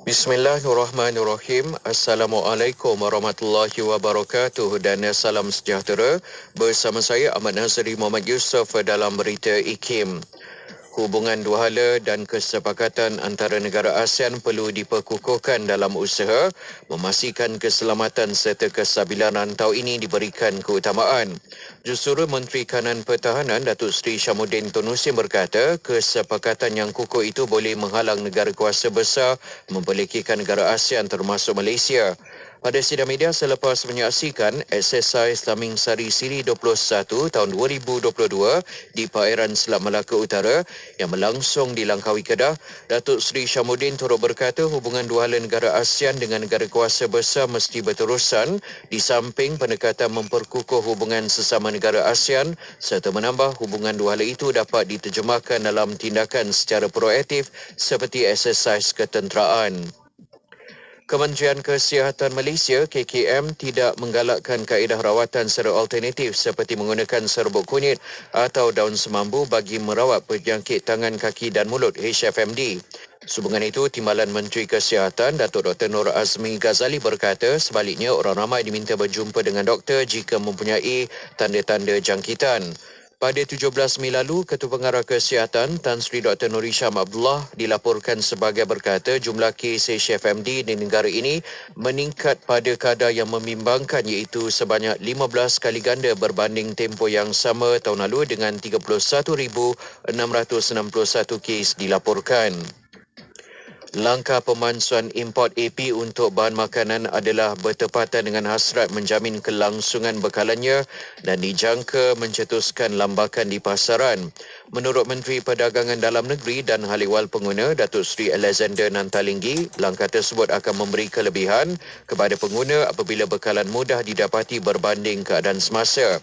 Bismillahirrahmanirrahim. Assalamualaikum warahmatullahi wabarakatuh dan salam sejahtera. Bersama saya Ahmad Nazri Muhammad Yusof dalam berita IKIM. Hubungan dua hala dan kesepakatan antara negara ASEAN perlu diperkukuhkan dalam usaha memastikan keselamatan serta kestabilan rantau ini diberikan keutamaan. Jurusura Menteri Kanan Pertahanan Datuk Seri Syamuddin Tun Hussein berkata, kesepakatan yang kukuh itu boleh menghalang negara kuasa besar memperlekikan negara ASEAN termasuk Malaysia. Pada sidang media selepas menyaksikan exercise Taming Sari Siri 21 tahun 2022 di perairan Selat Melaka Utara yang berlangsung di Langkawi Kedah, Datuk Seri Syamuddin turut berkata hubungan dua hala negara ASEAN dengan negara kuasa besar mesti berterusan di samping pendekatan memperkukuh hubungan sesama negara ASEAN serta menambah hubungan dua hala itu dapat diterjemahkan dalam tindakan secara proaktif seperti exercise ketenteraan. Kementerian Kesihatan Malaysia KKM tidak menggalakkan kaedah rawatan secara alternatif seperti menggunakan serbuk kunyit atau daun semambu bagi merawat penyakit tangan, kaki dan mulut HFMD. Sehubungan itu, Timbalan Menteri Kesihatan Datuk Dr. Nur Azmi Ghazali berkata sebaliknya orang ramai diminta berjumpa dengan doktor jika mempunyai tanda-tanda jangkitan. Pada 17 Mei lalu, Ketua Pengarah Kesihatan Tan Sri Dr. Nur Hisham Abdullah dilaporkan sebagai berkata jumlah kes HFMD di negara ini meningkat pada kadar yang membimbangkan iaitu sebanyak 15 kali ganda berbanding tempoh yang sama tahun lalu dengan 31,661 kes dilaporkan. Langkah pemansuhan import AP untuk bahan makanan adalah bertepatan dengan hasrat menjamin kelangsungan bekalannya dan dijangka mencetuskan lambakan di pasaran. Menurut Menteri Perdagangan Dalam Negeri dan Hal Ehwal Pengguna Datuk Seri Alexander Nantalinggi, langkah tersebut akan memberi kelebihan kepada pengguna apabila bekalan mudah didapati berbanding keadaan semasa.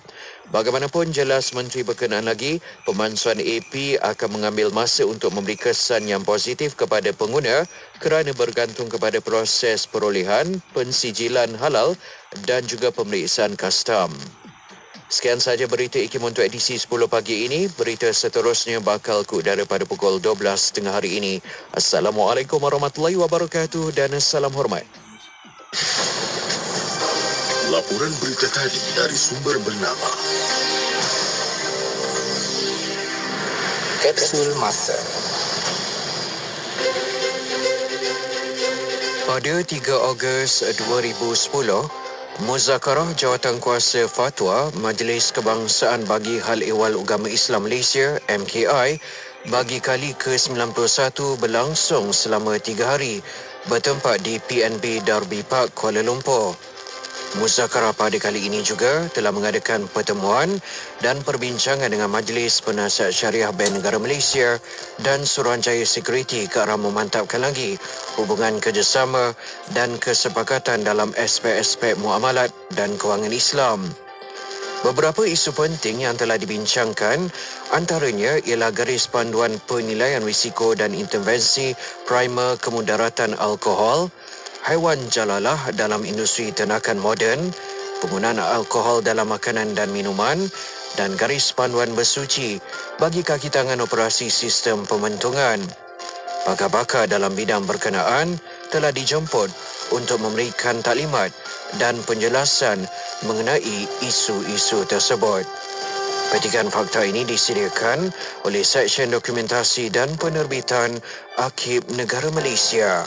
Bagaimanapun jelas Menteri berkenaan lagi, pemansuhan AP akan mengambil masa untuk memberi kesan yang positif kepada pengguna kerana bergantung kepada proses perolehan, pensijilan halal dan juga pemeriksaan kastam. Sekian sahaja berita IKIM untuk edisi 10 pagi ini. Berita seterusnya bakal ke udara pada pukul 12 tengah hari ini. Assalamualaikum warahmatullahi wabarakatuh dan salam hormat. Laporan berita tadi dari sumber bernama Kapsul Masa. Pada 3 Ogos 2010, Muzakarah Jawatankuasa Fatwa Majlis Kebangsaan bagi Hal Ehwal Agama Islam Malaysia MKI bagi kali ke-91 berlangsung selama 3 hari bertempat di PNB Darby Park, Kuala Lumpur. Muzakarah pada kali ini juga telah mengadakan pertemuan dan perbincangan dengan Majlis Penasihat Syariah Bank Negara Malaysia dan Suruhanjaya Security ke arah memantapkan lagi hubungan kerjasama dan kesepakatan dalam aspek-aspek muamalat dan kewangan Islam. Beberapa isu penting yang telah dibincangkan antaranya ialah garis panduan penilaian risiko dan intervensi primer kemudaratan alkohol, haiwan jalalah dalam industri ternakan moden, penggunaan alkohol dalam makanan dan minuman dan garis panduan bersuci bagi kaki tangan operasi sistem pementungan. Pakar-pakar dalam bidang berkenaan telah dijemput untuk memberikan taklimat dan penjelasan mengenai isu-isu tersebut. Petikan fakta ini disediakan oleh Seksyen Dokumentasi dan Penerbitan Arkib Negara Malaysia.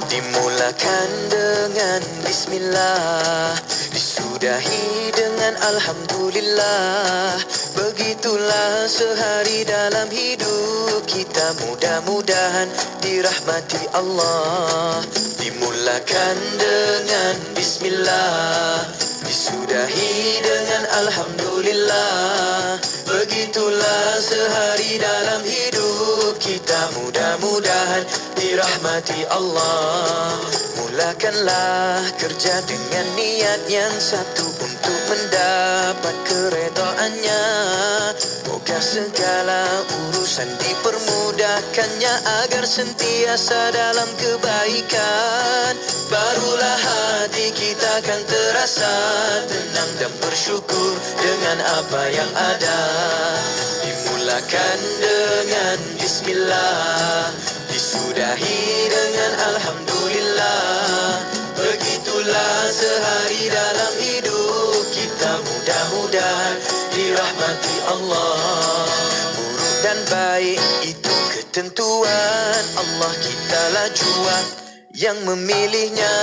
Dimulakan dengan Bismillah, disudahi dengan Alhamdulillah. Begitulah sehari dalam hidup kita, mudah-mudahan dirahmati Allah. Dimulakan dengan Bismillah, disudahi dengan Alhamdulillah. Begitulah sehari dalam hidup kita, mudah-mudahan dirahmati Allah. Mulakanlah kerja dengan niat yang satu untuk mendapat keredaannya. Moga segala urusan dipermudahkannya agar sentiasa dalam kebaikan. Barulah hati kita akan terasa tenang dan bersyukur dengan apa yang ada. Dimulakan dengan Bismillah, disudahi dengan Alhamdulillah. Begitulah sehari dalam hidup kita, mudah-mudahan dirahmati Allah. Buruk dan baik itu ketentuan Allah, kitalah jua yang memilihnya.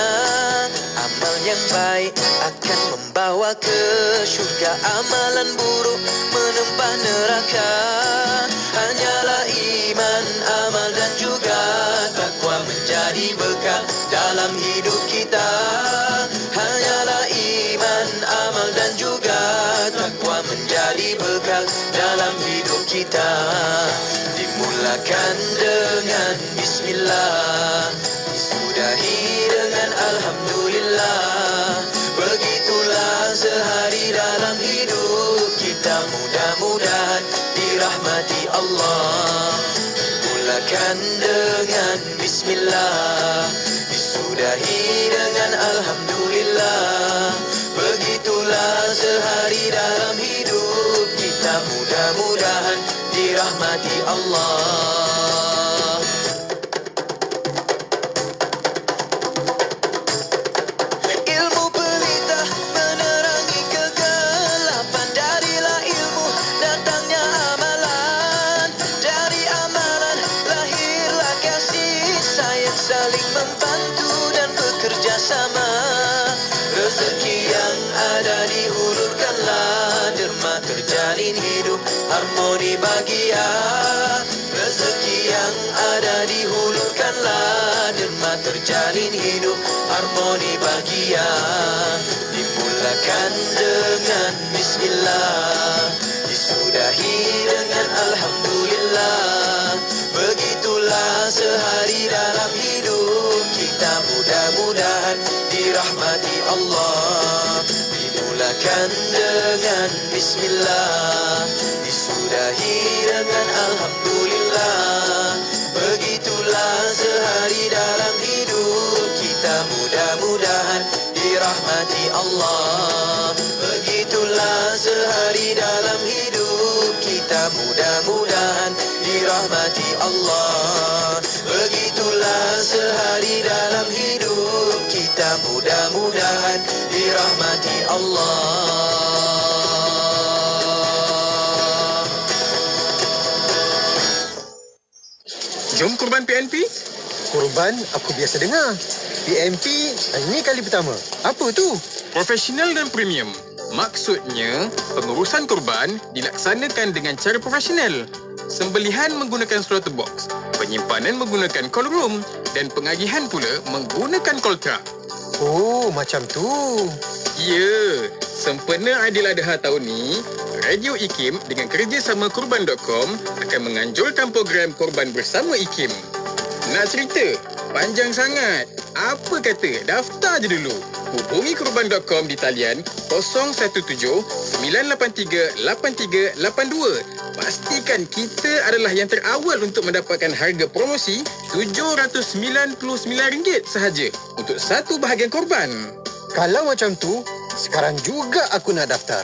Amal yang baik akan membawa ke syurga, amalan buruk menempah neraka. Hanyalah iman, amal dan juga takwa menjadi bekal dalam hidup kita. Hanyalah iman, amal dan juga takwa menjadi bekal dalam hidup kita. Dimulakan dengan Bismillah, disudahi dengan Alhamdulillah. Begitulah sehari dalam hidup kita, mudah-mudahan dirahmati Allah. Mulakan dengan Bismillah, disudahi dengan Alhamdulillah. Begitulah sehari dalam hidup kita, mudah-mudahan dirahmati Allah. Saling membantu dan bekerja sama. Rezeki yang ada dihulurkanlah, derma terjalin hidup harmoni bahagia. Rezeki yang ada dihulurkanlah, derma terjalin hidup harmoni bahagia. Dimulakan dengan Bismillah, disudahi dengan Alhamdulillah. Begitulah sehari dalam hidup kita, mudah-mudahan dirahmati Allah. Dimulakan dengan Bismillah, disudahi dengan Alhamdulillah. Begitulah sehari dalam hidup kita, mudah-mudahan dirahmati Allah. Begitulah sehari dalam hidup kita, mudah-mudahan dirahmati Allah. Begitulah sehari dalam hidup kita, mudah-mudahan dirahmati Allah. Jom kurban PNP? Kurban aku biasa dengar. PNP ini kali pertama. Apa tu? Profesional dan premium. Maksudnya, pengurusan kurban dilaksanakan dengan cara profesional. Sembelihan menggunakan slaughter box, penyimpanan menggunakan cold room dan pengagihan pula menggunakan cold truck. Oh, macam tu. Ya, sempena Aidiladha tahun ni, Radio IKIM dengan kerjasama Kurban.com akan menganjurkan program Kurban bersama IKIM. Nak cerita? Panjang sangat. Apa kata? Daftar je dulu. Hubungi Kurban.com di talian 017-983-8382. Pastikan kita adalah yang terawal untuk mendapatkan harga promosi RM799 sahaja untuk satu bahagian korban. Kalau macam tu, sekarang juga aku nak daftar.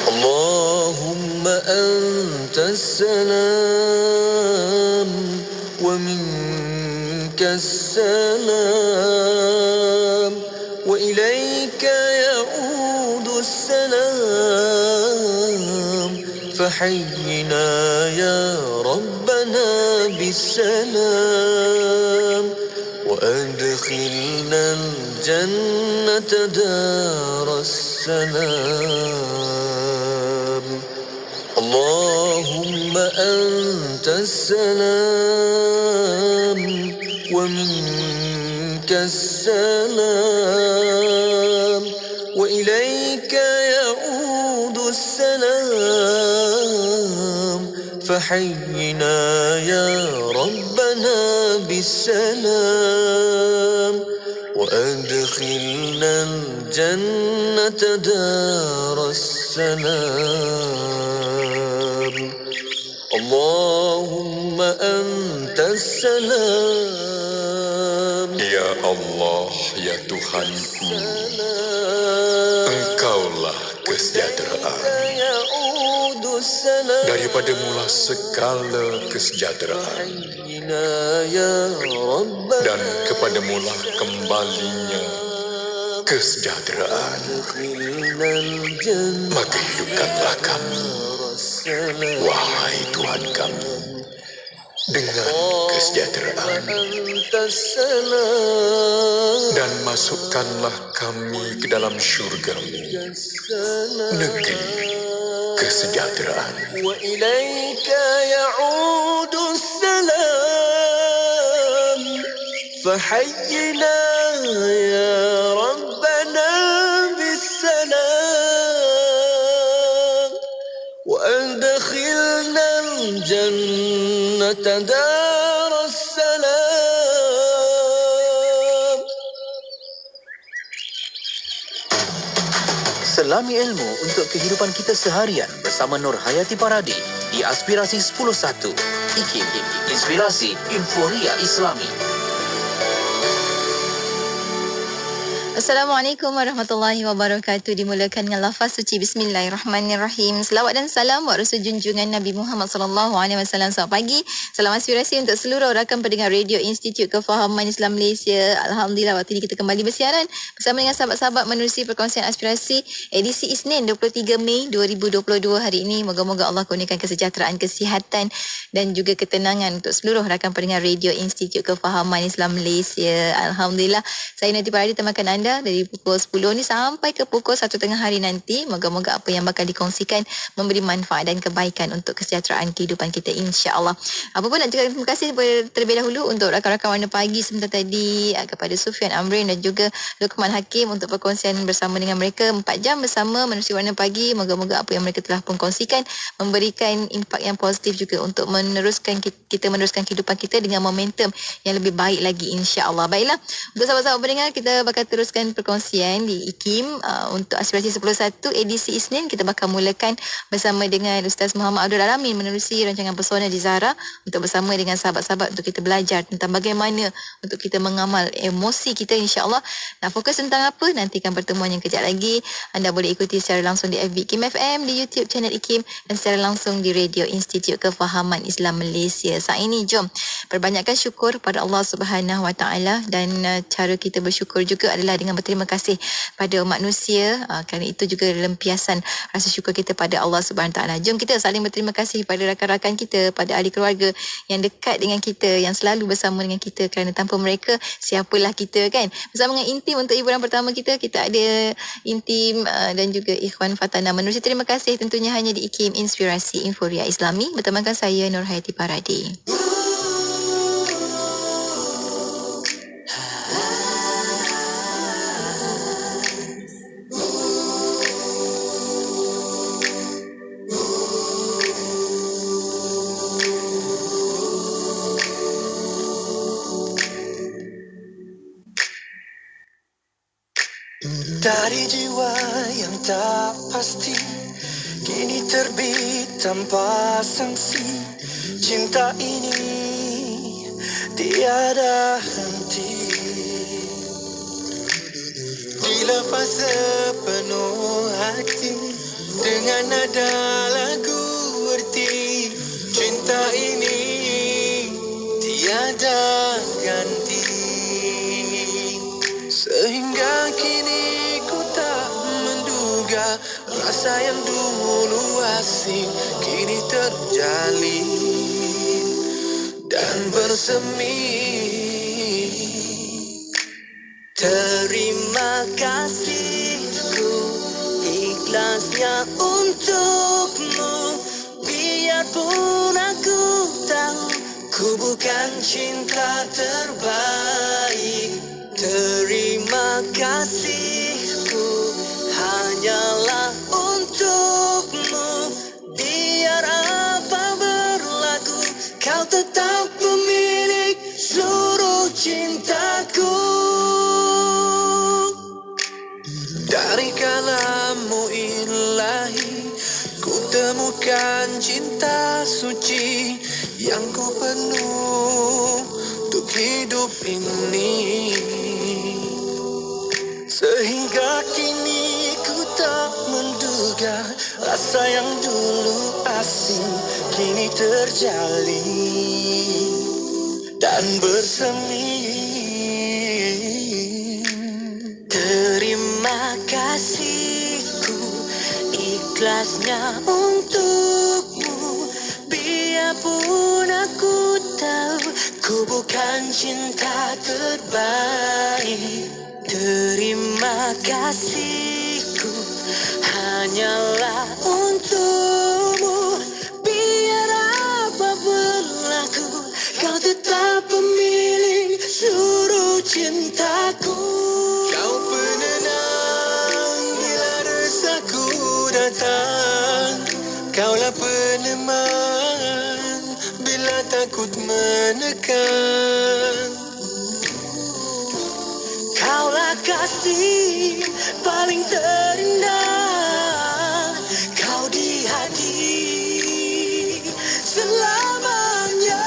Allahumma antas salam wa minkas salam wa ilayka ya'udu salam fahayyina ya rabbana bisalam wa adkhilna al-jannata daras salam. Allahumma antas salam wa minkas salam وإليك يعود السلام فحينا يا ربنا بالسلام وأدخلنا الجنة دار السلام اللهم أنت السلام Ya Allah, ya Tuhanku, Engkaulah kesejahteraan. Daripada mula segala kesejahteraan, dan kepada mula kembalinya kesejahteraan. Maka hidupkanlah kami, wahai Tuhan kami, dengan kesejahteraan, dan masukkanlah kami ke dalam syurga-Mu, negeri kesejahteraan. وإليك يعود السلام فحينا يا ربنا بالسلام وأدخلنا الجنة دار السلام. Selami ilmu untuk kehidupan kita seharian bersama Nur Hayati Paradi di Aspirasi 10.1. IKIM, Inspirasi Inforia Islami. Assalamualaikum warahmatullahi wabarakatuh. Dimulakan dengan lafaz suci Bismillahirrahmanirrahim. Selawat dan salam buat Rasul junjungan Nabi Muhammad sallallahu alaihi wasallam. Selamat pagi. Salam aspirasi untuk seluruh rakan pendengar Radio Institut Kefahaman Islam Malaysia. Alhamdulillah waktu ini kita kembali bersiaran bersama dengan sahabat-sahabat menerusi perkongsian aspirasi edisi Isnin 23 Mei 2022 hari ini. Moga-moga Allah kurniakan kesejahteraan, kesihatan dan juga ketenangan untuk seluruh rakan pendengar Radio Institut Kefahaman Islam Malaysia. Alhamdulillah. Saya Nati Paradi temakan anda dari pukul 10 ni sampai ke pukul 1 tengah hari nanti. Moga-moga apa yang bakal dikongsikan memberi manfaat dan kebaikan untuk kesejahteraan kehidupan kita, insya-Allah. Apa pun nak cakap terima kasih terlebih dahulu untuk rakan-rakan Warna Pagi sebentar tadi, kepada Sufian Amrin dan juga Luqman Hakim untuk perkongsian bersama dengan mereka 4 jam bersama menerusi Warna Pagi. Moga-moga apa yang mereka telah pun kongsikan memberikan impak yang positif juga untuk meneruskan kehidupan kita dengan momentum yang lebih baik lagi, insya-Allah. Baiklah, untuk sahabat-sahabat pendengar, kita bakal teruskan perkongsian di IKIM untuk Aspirasi 10.1 edisi Isnin. Kita bakal mulakan bersama dengan Ustaz Muhammad Abdul Alamin menerusi rancangan Pesona di Zahra untuk bersama dengan sahabat-sahabat untuk kita belajar tentang bagaimana untuk kita mengamal emosi kita, insya-Allah. Nak fokus tentang apa? Nantikan pertemuan yang kejap lagi. Anda boleh ikuti secara langsung di FB IKIM FM, di YouTube channel IKIM dan secara langsung di Radio Institut Kefahaman Islam Malaysia. Saat ini jom perbanyakkan syukur pada Allah Subhanahu Wa Taala, dan cara kita bersyukur juga adalah dengan berterima kasih pada manusia, kerana itu juga lempiasan rasa syukur kita pada Allah Subhanahu Wa Taala. Jom kita saling berterima kasih pada rakan-rakan kita, pada ahli keluarga yang dekat dengan kita, yang selalu bersama dengan kita, kerana tanpa mereka siapalah kita, kan? Bersama dengan Intim untuk hiburan pertama kita ada Intim dan juga Ikhwan Fatana menerusi. Terima kasih tentunya hanya di IKIM Inspirasi Inforia Islami bertemankan saya Nur Hayati Paradi. Dari jiwa yang tak pasti, kini terbit tanpa sanksi. Cinta ini tiada henti. Dilepas sepenuh hati dengan nada lagu erti. Cinta ini tiada ganti. Sehingga kini rasa yang dulu asing kini terjalin dan bersemi. Terima kasihku ikhlasnya untukmu, biarpun aku tahu ku bukan cinta terbaik. Terima kasihku hanyalah untukmu. Biar apa berlaku, kau tetap pemilik seluruh cintaku. Dari kalamu ilahi, ku temukan cinta suci yang ku penuh untuk hidup ini. Sehingga kini ku tak menduga rasa yang dulu asing kini terjalin dan bersemi. Terima kasihku ikhlasnya untukmu. Biarpun aku tahu ku bukan cinta terbaik. Terima kasihku hanyalah untukmu. Biar apa berlaku, kau tetap pemilik seluruh cintaku. Kau penenang bila resaku datang. Kaulah peneman bila takut menekan. Kaulah kasih paling terindah. Kau di hati selamanya.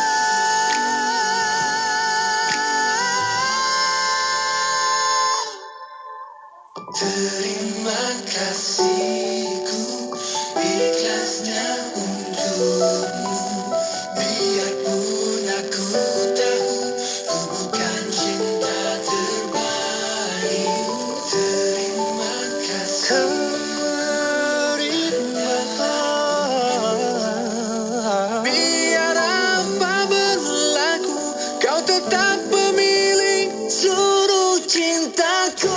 Terima kasihku ikhlasnya untukmu. Biarpun aku tahu ku bukan cinta terbaik. Terima kasih. Biar apa berlaku, kau tetap pemilik seluruh cintaku.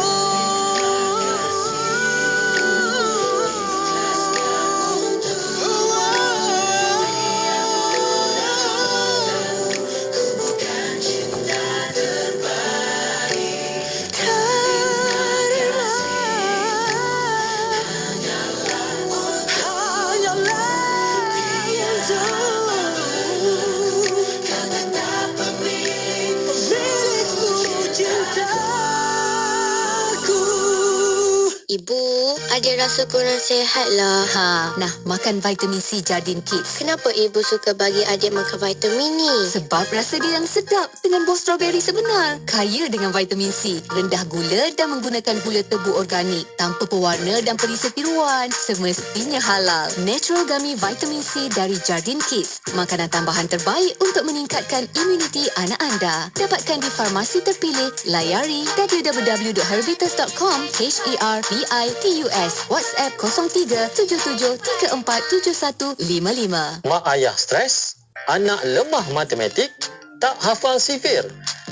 Ibu, adik rasa kurang sihat lah. Nah, makan vitamin C Jardin Kids. Kenapa ibu suka bagi adik makan vitamin ni? Sebab rasa dia yang sedap dengan buah strawberry sebenar. Kaya dengan vitamin C, rendah gula dan menggunakan gula tebu organik, tanpa pewarna dan perisa tiruan. Semestinya halal. Natural Gummy Vitamin C dari Jardin Kids. Makanan tambahan terbaik untuk meningkatkan imuniti anak anda. Dapatkan di farmasi terpilih. Layari www.herbitus.com HERBITUS. WhatsApp 0377347155. Mak ayah stres? Anak lemah matematik? Tak hafal sifir?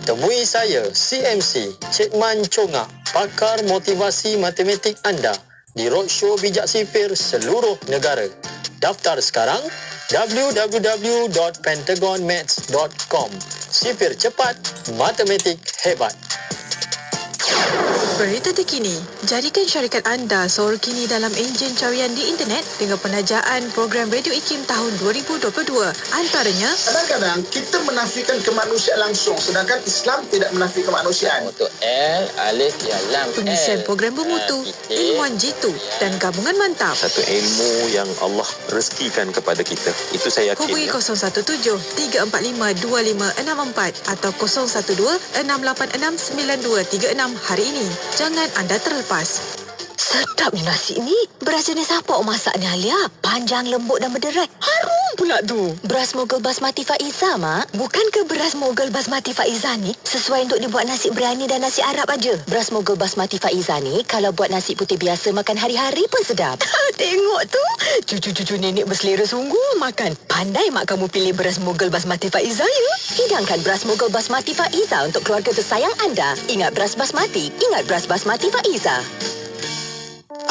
Temui saya, CMC, Cik Man Chongak, pakar motivasi matematik anda di Roadshow Bijak Sifir seluruh negara. Daftar sekarang www.pentagonmaths.com. Sifir cepat, matematik hebat. Berita terkini, jadikan syarikat anda seorang kini dalam enjin carian di internet dengan penajaan program Radio IKIM tahun 2022. Antaranya, kadang-kadang kita menafikan kemanusiaan langsung sedangkan Islam tidak menafikan kemanusiaan. Untuk L, alif, ya, lam. pengisian program bermutu, ilmuwan jitu dan gabungan mantap. Satu ilmu yang Allah rezekikan kepada kita. Itu saya yakin. Hubungi 017-345-2564 atau 012-686-9236 hari ini. Jangan anda terlepas. Sedapnya nasi ni. Beras jenis apa awak masaknya, Alia? Panjang, lembut dan berderai. Harum pula tu. Beras Mogul Basmati Faiza, Mak. Bukankah beras Mogul Basmati Faiza ni sesuai untuk dibuat nasi biryani dan nasi Arab aja? Beras Mogul Basmati Faiza ni kalau buat nasi putih biasa makan hari-hari pun sedap. Tengok tu. Cucu-cucu nenek berselera sungguh makan. Pandai mak kamu pilih beras Mogul Basmati Faiza ya. Hidangkan beras Mogul Basmati Faiza untuk keluarga tersayang anda. Ingat beras basmati. Ingat beras Basmati Faiza.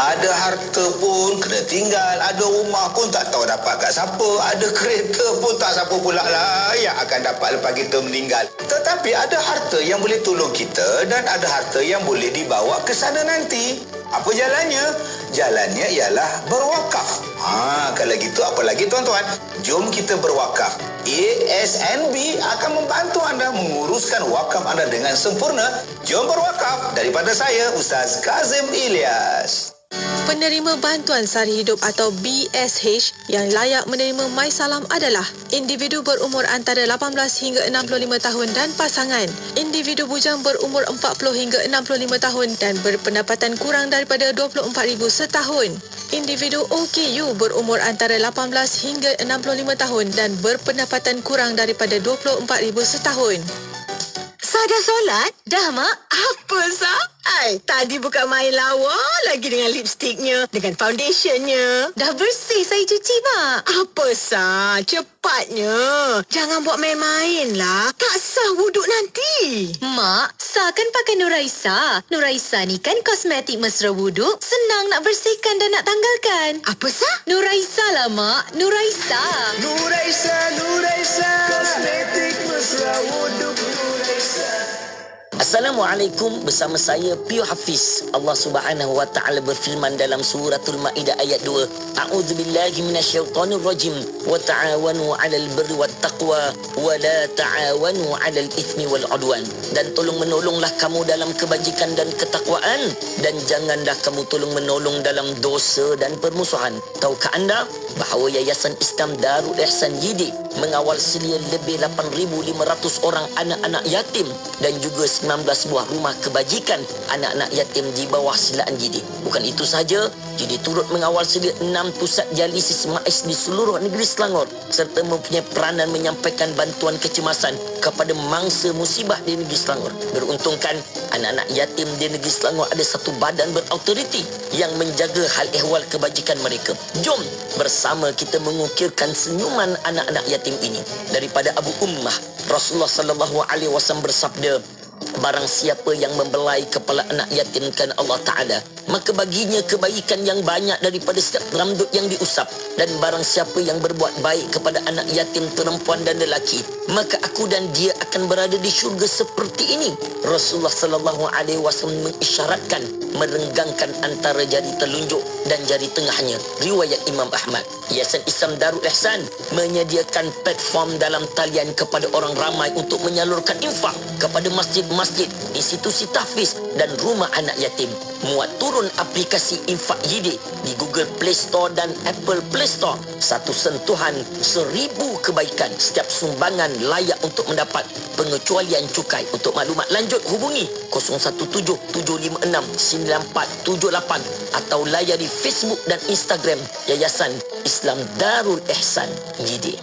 Ada harta pun kena tinggal. Ada rumah pun tak tahu dapat kat siapa. Ada kereta pun tak siapa pula lah yang akan dapat lepas kita meninggal. Tetapi ada harta yang boleh tolong kita dan ada harta yang boleh dibawa ke sana nanti. Apa jalannya? jalannya ialah berwakaf. Kalau gitu apa lagi tuan-tuan? Jom kita berwakaf. ASNB akan membantu anda menguruskan wakaf anda dengan sempurna. Jom berwakaf. Daripada saya, Ustaz Kazim Ilyas. Penerima Bantuan Sari Hidup atau BSH yang layak menerima MySalam adalah individu berumur antara 18 hingga 65 tahun dan pasangan, individu bujang berumur 40 hingga 65 tahun dan berpendapatan kurang daripada 24,000 setahun, individu OKU berumur antara 18 hingga 65 tahun dan berpendapatan kurang daripada 24,000 setahun. Sah dah solat? Dah, Mak. Apa, Sah? Tadi bukan main lawa lagi dengan lipstiknya, dengan foundationnya. Dah bersih saya cuci, Mak. Apa, Sah? Cepatnya. Jangan buat main-main lah. Tak sah wuduk nanti. Mak, Sah kan pakai Nuraisa. Nuraisa ni kan kosmetik mesra wuduk. Senang nak bersihkan dan nak tanggalkan. Apa, Sah? Nuraisa lah, Mak. Nuraisa. Nuraisa, kosmetik mesra wuduk Nuraisa. Assalamualaikum, bersama saya Pio Hafiz. Allah Subhanahu wa taala berfirman dalam suratul Maidah ayat 2, A'udzubillahi minasyaitonirrajim, wa ta'awanu 'alal birri wat taqwa wa la ta'awanu 'alal itsmi wal 'udwan. Dan tolong menolonglah kamu dalam kebajikan dan ketakwaan, dan janganlah kamu tolong menolong dalam dosa dan permusuhan. Tahukah anda bahawa Yayasan Islam Darul Ihsan JD mengawal selia lebih 8,500 orang anak-anak yatim dan juga 19 buah rumah kebajikan anak-anak yatim di bawah silaan JD. Bukan itu sahaja, JD turut mengawal sedia 6 pusat dialisis MAIS di seluruh negeri Selangor serta mempunyai peranan menyampaikan bantuan kecemasan kepada mangsa musibah di negeri Selangor. Beruntungkan, anak-anak yatim di negeri Selangor ada satu badan berautoriti yang menjaga hal ehwal kebajikan mereka. Jom bersama kita mengukirkan senyuman anak-anak yatim ini. Daripada Abu Ummah, Rasulullah SAW bersabda, barang siapa yang membelai kepala anak yatim kerana Allah Ta'ala, maka baginya kebaikan yang banyak daripada setiap rambut yang diusap. Dan barang siapa yang berbuat baik kepada anak yatim perempuan dan lelaki, maka aku dan dia akan berada di syurga seperti ini. Rasulullah SAW mengisyaratkan merenggangkan antara jari telunjuk dan jari tengahnya. Riwayat Imam Ahmad. Yayasan Islam Darul Ihsan menyediakan platform dalam talian kepada orang ramai untuk menyalurkan infak kepada masjid-masjid, institusi tahfiz dan rumah anak yatim. Muat turun aplikasi Infak YD di Google Play Store dan Apple Play Store. Satu sentuhan, 1,000 kebaikan. Setiap sumbangan layak untuk mendapat pengecualian cukai. Untuk maklumat lanjut hubungi 0177569478 atau layari Facebook dan Instagram Yayasan Islam Darul Ihsan JD.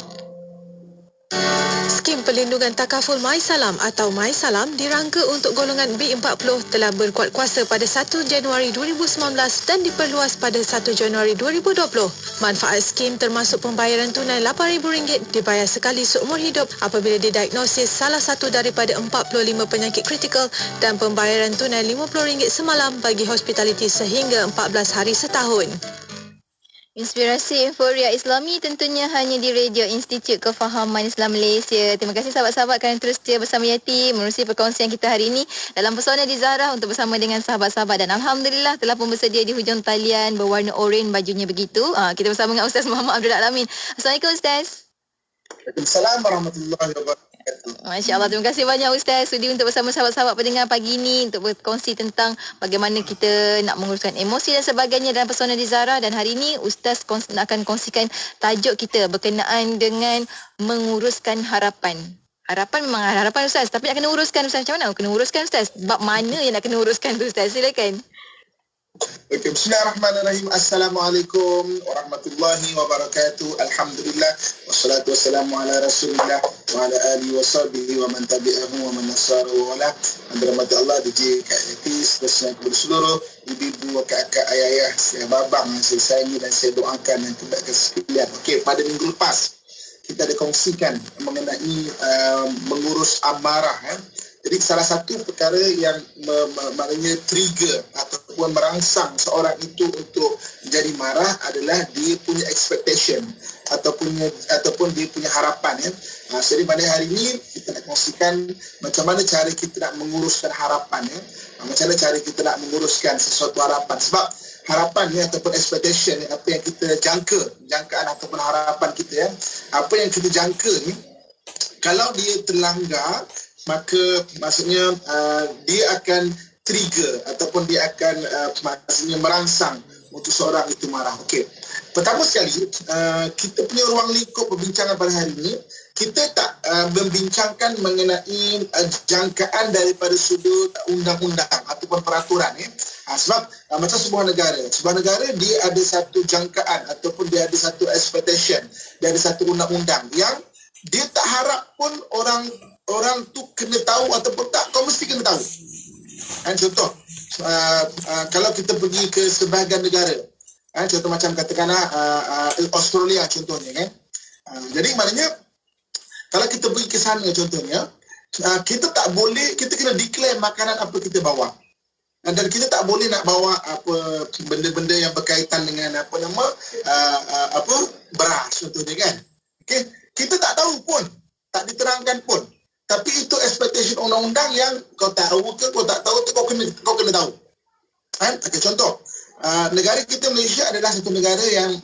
Skim Perlindungan Takaful MySalam atau MySalam dirangka untuk golongan B40 telah berkuat kuasa pada 1 Januari 2019 dan diperluas pada 1 Januari 2020. Manfaat skim termasuk pembayaran tunai RM8,000 dibayar sekali seumur hidup apabila didiagnosis salah satu daripada 45 penyakit kritikal dan pembayaran tunai RM50 semalam bagi hospitaliti sehingga 14 hari setahun. Inspirasi Euforia Islami tentunya hanya di Radio Institut Kefahaman Islam Malaysia. Terima kasih sahabat-sahabat kerana terus setia bersama Yati menerusi perkongsian kita hari ini dalam Pesona di Zahra untuk bersama dengan sahabat-sahabat, dan Alhamdulillah telah pun bersedia di hujung talian berwarna oranye bajunya begitu. Kita bersama dengan Ustaz Muhammad Abdul Alamin. Assalamualaikum Ustaz. Waalaikumsalam warahmatullahi wabarakatuh. Masya Allah, terima kasih banyak Ustaz sudi untuk bersama sahabat-sahabat pendengar pagi ini untuk berkongsi tentang bagaimana kita nak menguruskan emosi dan sebagainya dalam Pesona di Zahra. Dan hari ini Ustaz akan kongsikan tajuk kita berkenaan dengan menguruskan harapan. Harapan memang harapan Ustaz, tapi nak kena uruskan Ustaz. Macam mana kena uruskan Ustaz? Bab mana yang nak kena uruskan tu Ustaz? Silakan. Okay, bismillahirrahmanirrahim. Assalamualaikum warahmatullahi wabarakatuh. Alhamdulillah wassalatu wassalamu ala Rasulillah wa ala alihi wa sahbihi wa man tabi'ahu wa man nasara wa wala. Rahmat Allah DJ Kak Hafiz bersama berseluruh ibu-ibu, kakak, ayah-ayah, saya babang yang saya sayangi dan saya doakan dan tidak sekalian. Okey, pada minggu lepas kita ada kongsikan mengenai mengurus amarah. Jadi salah satu perkara yang maknanya trigger ataupun merangsang seorang itu untuk jadi marah adalah dia punya expectation. ataupun dia punya harapan ya. Jadi pada hari ini kita nak kongsikan macam mana cara kita nak menguruskan harapan ya. Macam mana cara kita nak menguruskan sesuatu harapan. Sebab harapan ni ataupun expectation ni, apa yang kita jangkaan ataupun harapan kita ya. Apa yang kita jangka ni, kalau dia terlanggar, maka maksudnya dia akan trigger ataupun dia akan maksudnya merangsang untuk seorang itu marah. Okey. Pertama sekali, kita punya ruang lingkup perbincangan pada hari ini, kita tak membincangkan mengenai jangkaan daripada sudut undang-undang ataupun peraturan ya. Sebab macam sebuah negara dia ada satu jangkaan ataupun dia ada satu expectation, dia ada satu undang-undang yang dia tak harap pun orang tu kena tahu ataupun tak, kau mesti kena tahu. Contoh, kalau kita pergi ke sebahagian negara, contoh macam katakanlah Australia contohnya kan. Jadi maknanya kalau kita pergi ke sana contohnya, kita tak boleh, kita kena declare makanan apa kita bawa. Dan kita tak boleh nak bawa apa benda-benda yang berkaitan dengan beras contohnya kan. Okey, kita tak tahu pun, tak diterangkan pun. Tapi itu expectation undang-undang yang kau tahu ke kau tak tahu tu kau kena tahu. Okay, contoh, negara kita Malaysia adalah satu negara yang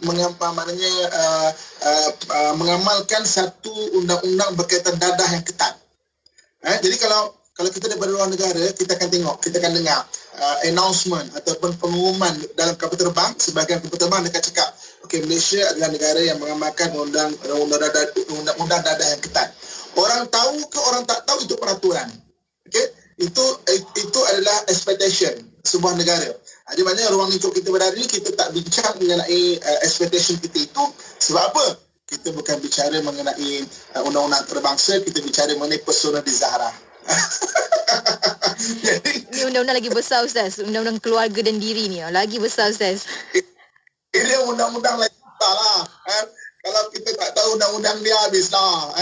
mengamalkan satu undang-undang berkaitan dadah yang ketat. Jadi kalau kita daripada luar negara, kita akan tengok, kita akan dengar announcement ataupun pengumuman dalam kapal terbang, sebahagian kapal terbang mereka cakap, okey, Malaysia adalah negara yang mengamalkan undang-undang dadah yang ketat. Orang tahu ke orang tak tahu itu peraturan. Okey, itu adalah expectation sebuah negara. Jadi maknanya ruang lingkup kita pada hari ini kita tak bincang mengenai expectation kita itu. Sebab apa? Kita bukan bicara mengenai undang-undang antarabangsa, kita bicara mengenai persona di Zahra. Ini undang-undang lagi besar Ustaz. Undang-undang keluarga dan diri ni lagi besar Ustaz. Ini undang-undang lagi besar lah. Kalau kita tak tahu undang-undang dia habislah.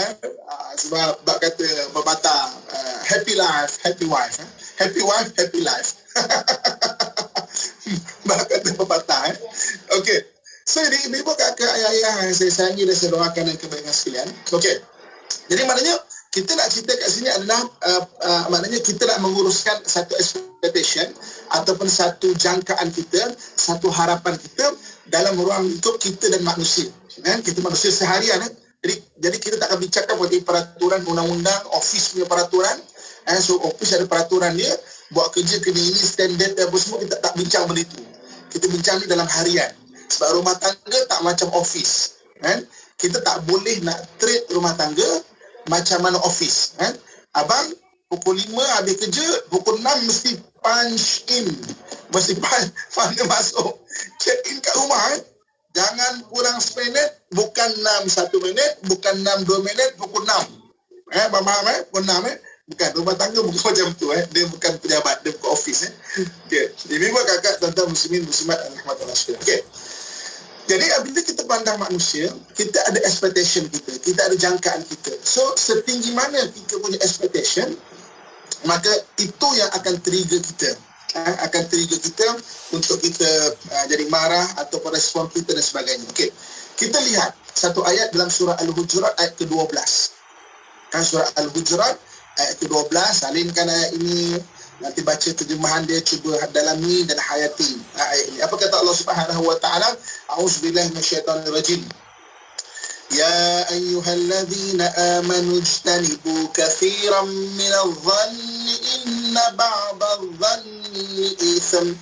Sebab bab kata pepatah, happy life, happy wife. Happy wife, happy life. Bab kata pepatah. Okey. So, ibu kakak, ayah-ayah yang saya sayangi dan saya doakan dan kebaikan sekalian. Okey. Jadi maknanya kita nak cerita kat sini adalah maknanya kita nak menguruskan satu expectation ataupun satu jangkaan kita, satu harapan kita dalam ruang lingkup kita dan manusia. Kita manusia seharian. Jadi kita tak akan bincangkan mengenai peraturan undang-undang, office punya peraturan. So office ada peraturan dia, buat kerja kena ini, standard apa semua, kita tak bincang benda itu. Kita bincang ni dalam harian. Sebab rumah tangga tak macam office. Kita tak boleh nak treat rumah tangga macam mana office. Abang pukul 5 habis kerja, pukul 6 mesti punch in. Mesti punch masuk. Check in kat rumah. Jangan kurang 10 minit, bukan 6 1 minit, bukan 6 2 minit, pukul 6. Faham pukul 6 Bukan, rumah tangga bukan macam tu. Dia bukan pejabat, dia bukan office. Okay. Ini buat kakak, tuan-tuan muslimin, muslimat, rahmatullah syurga. Okay. Jadi bila kita pandang manusia, kita ada expectation kita ada jangkaan kita. So setinggi mana kita punya expectation, maka itu yang akan trigger kita. Akan trigger kita untuk kita jadi marah ataupun respon kita dan sebagainya. Okey. Kita lihat satu ayat dalam surah Al-Hujurat ayat ke-12. Surah Al-Hujurat ayat ke-12, salinkan ayat ini, nanti baca terjemahan dia, cuba dalami dan hayati ayat ini. Apa kata Allah Subhanahu wa taala? A'udzubillahi minasyaitonir rajim. Ya ayyuhalladzina amanu ijtanibu katsiran minadh-dhanni inna ba'dadh-dhanni itsam.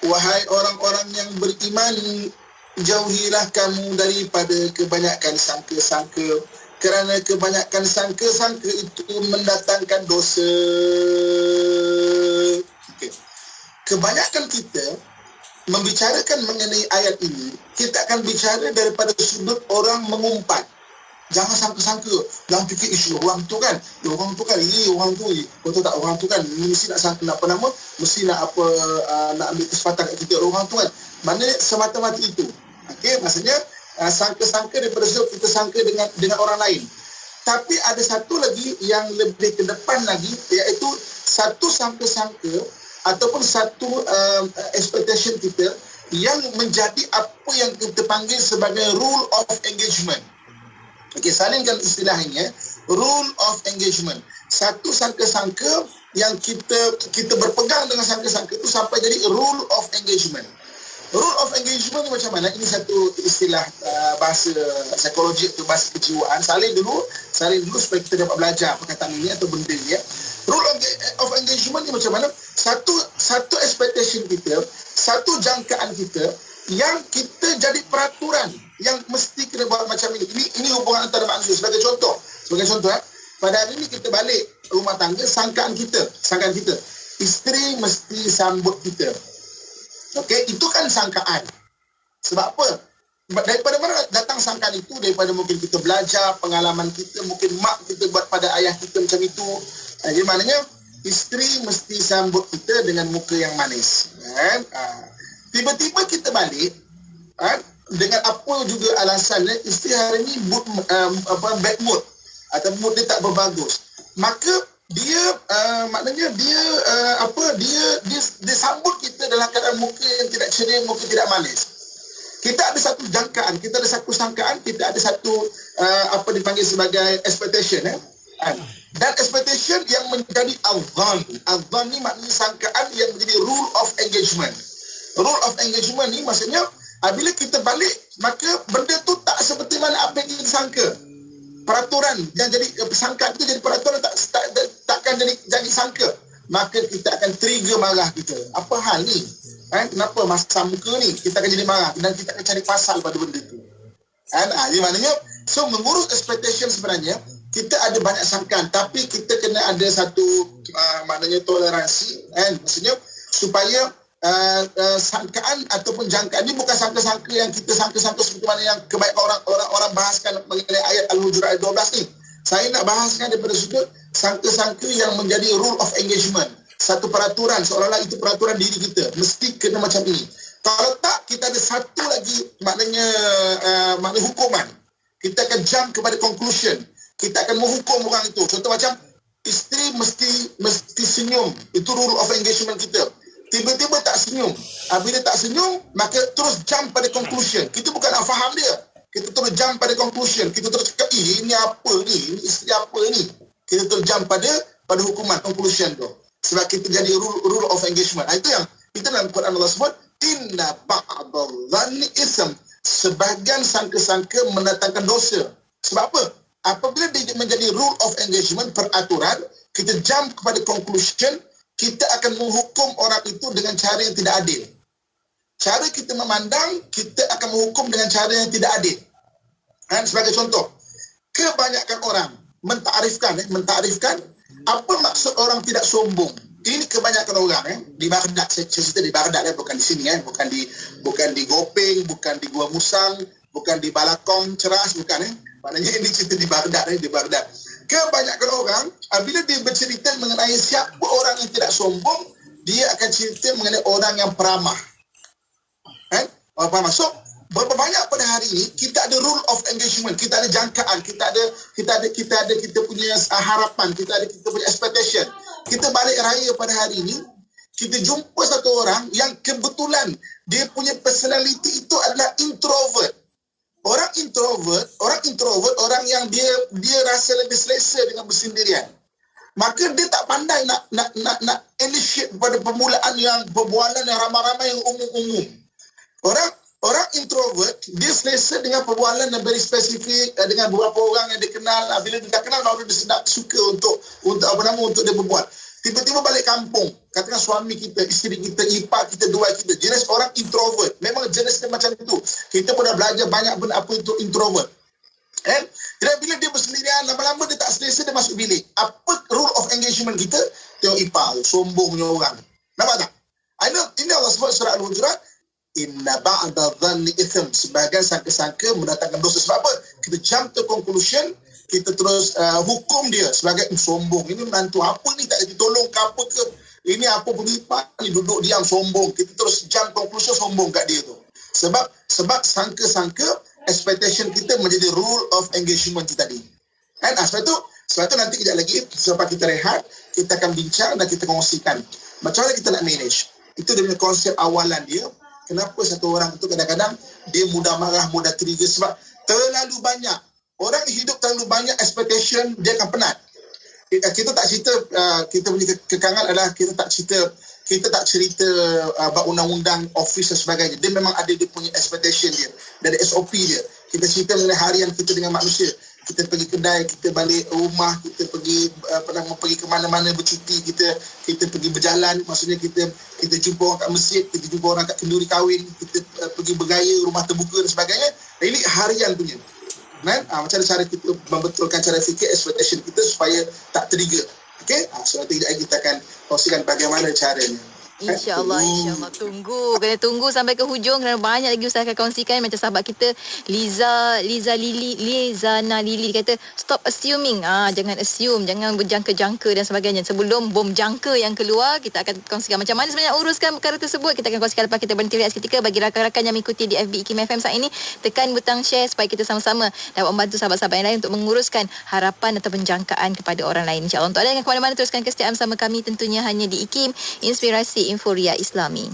Wahai orang-orang yang beriman, jauhilah kamu daripada kebanyakan sangka-sangka, kerana kebanyakan sangka-sangka itu mendatangkan dosa. Okay. Kebanyakan kita membicarakan mengenai ayat ini, kita akan bicara daripada sudut orang mengumpat. Jangan sangka-sangka, jangan fikir isu orang tu kan, orang tu betul tak, orang tu kan mesti nak sangka apa nama, mesti nak apa nak ambil kesempatan kat kita orang tu kan. Mana semata-mata itu. Okey, maksudnya sangka-sangka daripada sudut kita sangka dengan orang lain. Tapi ada satu lagi yang lebih ke depan lagi, iaitu satu sangka-sangka ataupun satu expectation kita yang menjadi apa yang kita panggil sebagai rule of engagement. Okey, salinkan istilah ini ya. Rule of engagement. Satu sangka-sangka yang kita berpegang dengan sangka-sangka itu sampai jadi rule of engagement. Rule of engagement ni macam mana? Ini satu istilah bahasa psikologi atau bahasa kejiwaan. Salin dulu supaya kita dapat belajar perkataan ini atau benda ni ya. Rule of engagement ni macam mana? Satu expectation kita, satu jangkaan kita yang kita jadi peraturan yang mesti kena buat macam ini. Ini hubungan antara manusia. Sebagai contoh ya, pada hari ini kita balik rumah tangga, sangkaan kita, isteri mesti sambut kita. Okey, itu kan sangkaan. Sebab apa? Daripada mana datang sangkaan itu? Daripada mungkin kita belajar, pengalaman kita, mungkin mak kita buat pada ayah kita macam itu. Jadi maknanya isteri mesti sambut kita dengan muka yang manis. Kan? Tiba-tiba kita balik, dengan apa juga alasannya, isteri hari ini bad mood atau mood dia tak berbagus. Maka dia dia sambut kita dalam keadaan muka yang tidak ceria, muka tidak manis. Kita ada satu jangkaan, kita ada satu sangkaan, kita ada satu apa dipanggil sebagai expectation. Dan expectation yang menjadi adhan. Adhan ni maknanya sangkaan yang menjadi rule of engagement. Rule of engagement ni maksudnya bila kita balik, maka benda tu tak seperti mana apa yang kita sangka. Peraturan yang jadi sangkaan itu jadi peraturan takkan jadi sangka. Maka kita akan trigger marah kita. Apa hal ni? Kenapa masa muka ni kita akan jadi marah dan kita akan cari pasal pada benda tu. Jadi maknanya mengurus expectation sebenarnya kita ada banyak sangkaan, tapi kita kena ada satu maknanya toleransi, maksudnya supaya sangkaan ataupun jangkaan ini bukan sangka-sangka yang kita sangka-sangka seperti mana yang kebanyakan orang bahaskan mengenai ayat Al-Hujurat ayat 12 ni. Saya nak bahaskan daripada sudut sangka-sangka yang menjadi rule of engagement. Satu peraturan, seolah-olah itu peraturan diri kita. Mesti kena macam ini. Kalau tak, kita ada satu lagi maknanya hukuman. Kita akan jump kepada conclusion. Kita akan menghukum orang itu. Contoh macam isteri mesti senyum. Itu rule of engagement kita. Tiba-tiba tak senyum. Bila tak senyum, maka terus jump pada conclusion. Kita bukan nak faham dia. Kita terus jump pada conclusion. Kita terus cakap, ini apa ni? Ini isteri apa ni? Kita terus jump pada hukuman, conclusion tu. Sebab kita jadi rule of engagement. Itu yang kita dalam Quran Allah sebut, inna ba'dal dhanni ism. Sebahagian sangka-sangka mendatangkan dosa. Sebab apa? Apabila dia menjadi rule of engagement, peraturan, kita jump kepada conclusion, kita akan menghukum orang itu dengan cara yang tidak adil. Cara kita memandang, kita akan menghukum dengan cara yang tidak adil. Sebagai contoh, kebanyakan orang mentarifkan apa maksud orang tidak sombong. Ini kebanyakan orang di Baghdad, saya cerita di Baghdad, bukan di sini, bukan di Gopeng, bukan di Gua Musang, bukan di Balakong Ceras, bukan. Maknanya ini cerita di Baghdad, Kebanyakan orang, bila dia bercerita mengenai siapa orang yang tidak sombong, dia akan cerita mengenai orang yang peramah. Orang peramah. So, berapa banyak pada hari ini kita ada rule of engagement, kita ada jangkaan, kita punya harapan, kita punya expectation. Kita balik raya pada hari ini, kita jumpa satu orang yang kebetulan dia punya personality itu adalah introvert. Orang introvert, orang yang dia rasa lebih selesa dengan bersendirian. Maka dia tak pandai nak initiate pada permulaan yang perbualan yang ramai-ramai yang umum-umum. Orang introvert, dia selesa dengan perbualan yang very spesifik, dengan beberapa orang yang dia kenal. Bila dia dah kenal, baru dia sedap suka untuk dia berbual. Tiba-tiba balik kampung, katakan suami kita, isteri kita, ipar kita, dua kita, jenis orang introvert. Memang jenis dia macam itu. Kita pun dah belajar banyak benda apa itu introvert. Jadi bila dia bersendirian, lama-lama dia tak selesa, dia masuk bilik. Apa rule of engagement kita? Tengok ipar, sombongnya orang. Nampak tak? Ini Allah sebut surah Al-Hujurat, inna ba'da dhanni itham. Sebahagian sangka-sangka mendatangkan dosa. Sebab apa? Kita jump to conclusion, kita terus hukum dia sebagai sombong. Ini menantu apa ni, tak ditolong ke apa ke? Ini apa pengipat ni, duduk diam sombong. Kita terus jump conclusion sombong kat dia tu. Sebab sangka-sangka expectation kita menjadi rule of engagement kita tadi. Sebab tu nanti kejap lagi selepas kita rehat, kita akan bincang dan kita kongsikan macam mana kita nak manage. Itu dia punya konsep awalan dia. kenapa satu orang itu kadang-kadang dia mudah marah, mudah trigger sebab terlalu banyak. Orang hidup terlalu banyak expectation, dia akan penat. Kita tak cerita, kita punya kekangan adalah kita tak cerita bab undang-undang, office dan sebagainya. Dia memang ada dia punya expectation dia, dari SOP dia. Kita cerita mengenai harian kita dengan manusia. Kita pergi kedai, kita balik rumah, kita pergi pergi ke mana-mana bercuti, kita pergi berjalan, maksudnya kita jumpa orang kat masjid, kita jumpa orang kat kenduri kahwin, kita pergi bergaya, rumah terbuka dan sebagainya. Ini harian punya. Kan? Macam mana cara kita membetulkan cara fikir expectation kita supaya tak trigger. Okey? So nanti kita akan kongsikan bagaimana caranya. InsyaAllah, insyaAllah. Kena tunggu sampai ke hujung kerana banyak lagi Ustaz akan kongsikan. Macam sahabat kita Liza Lili kata stop assuming. Jangan assume, jangan berjangka-jangka dan sebagainya. Sebelum bom jangka yang keluar, kita akan kongsikan macam mana sebenarnya uruskan perkara tersebut. Kita akan kongsikan lepas kita berhenti rehat seketika. Bagi rakan-rakan yang mengikuti di FB IKIM FM saat ini, tekan butang share supaya kita sama-sama dapat membantu sahabat-sahabat yang lain untuk menguruskan harapan atau penjangkaan kepada orang lain. InsyaAllah. Untuk anda yang ke mana-mana, teruskan kesetiaan bersama kami tentunya hanya di IKIM, Inspirasi Inforia Islami.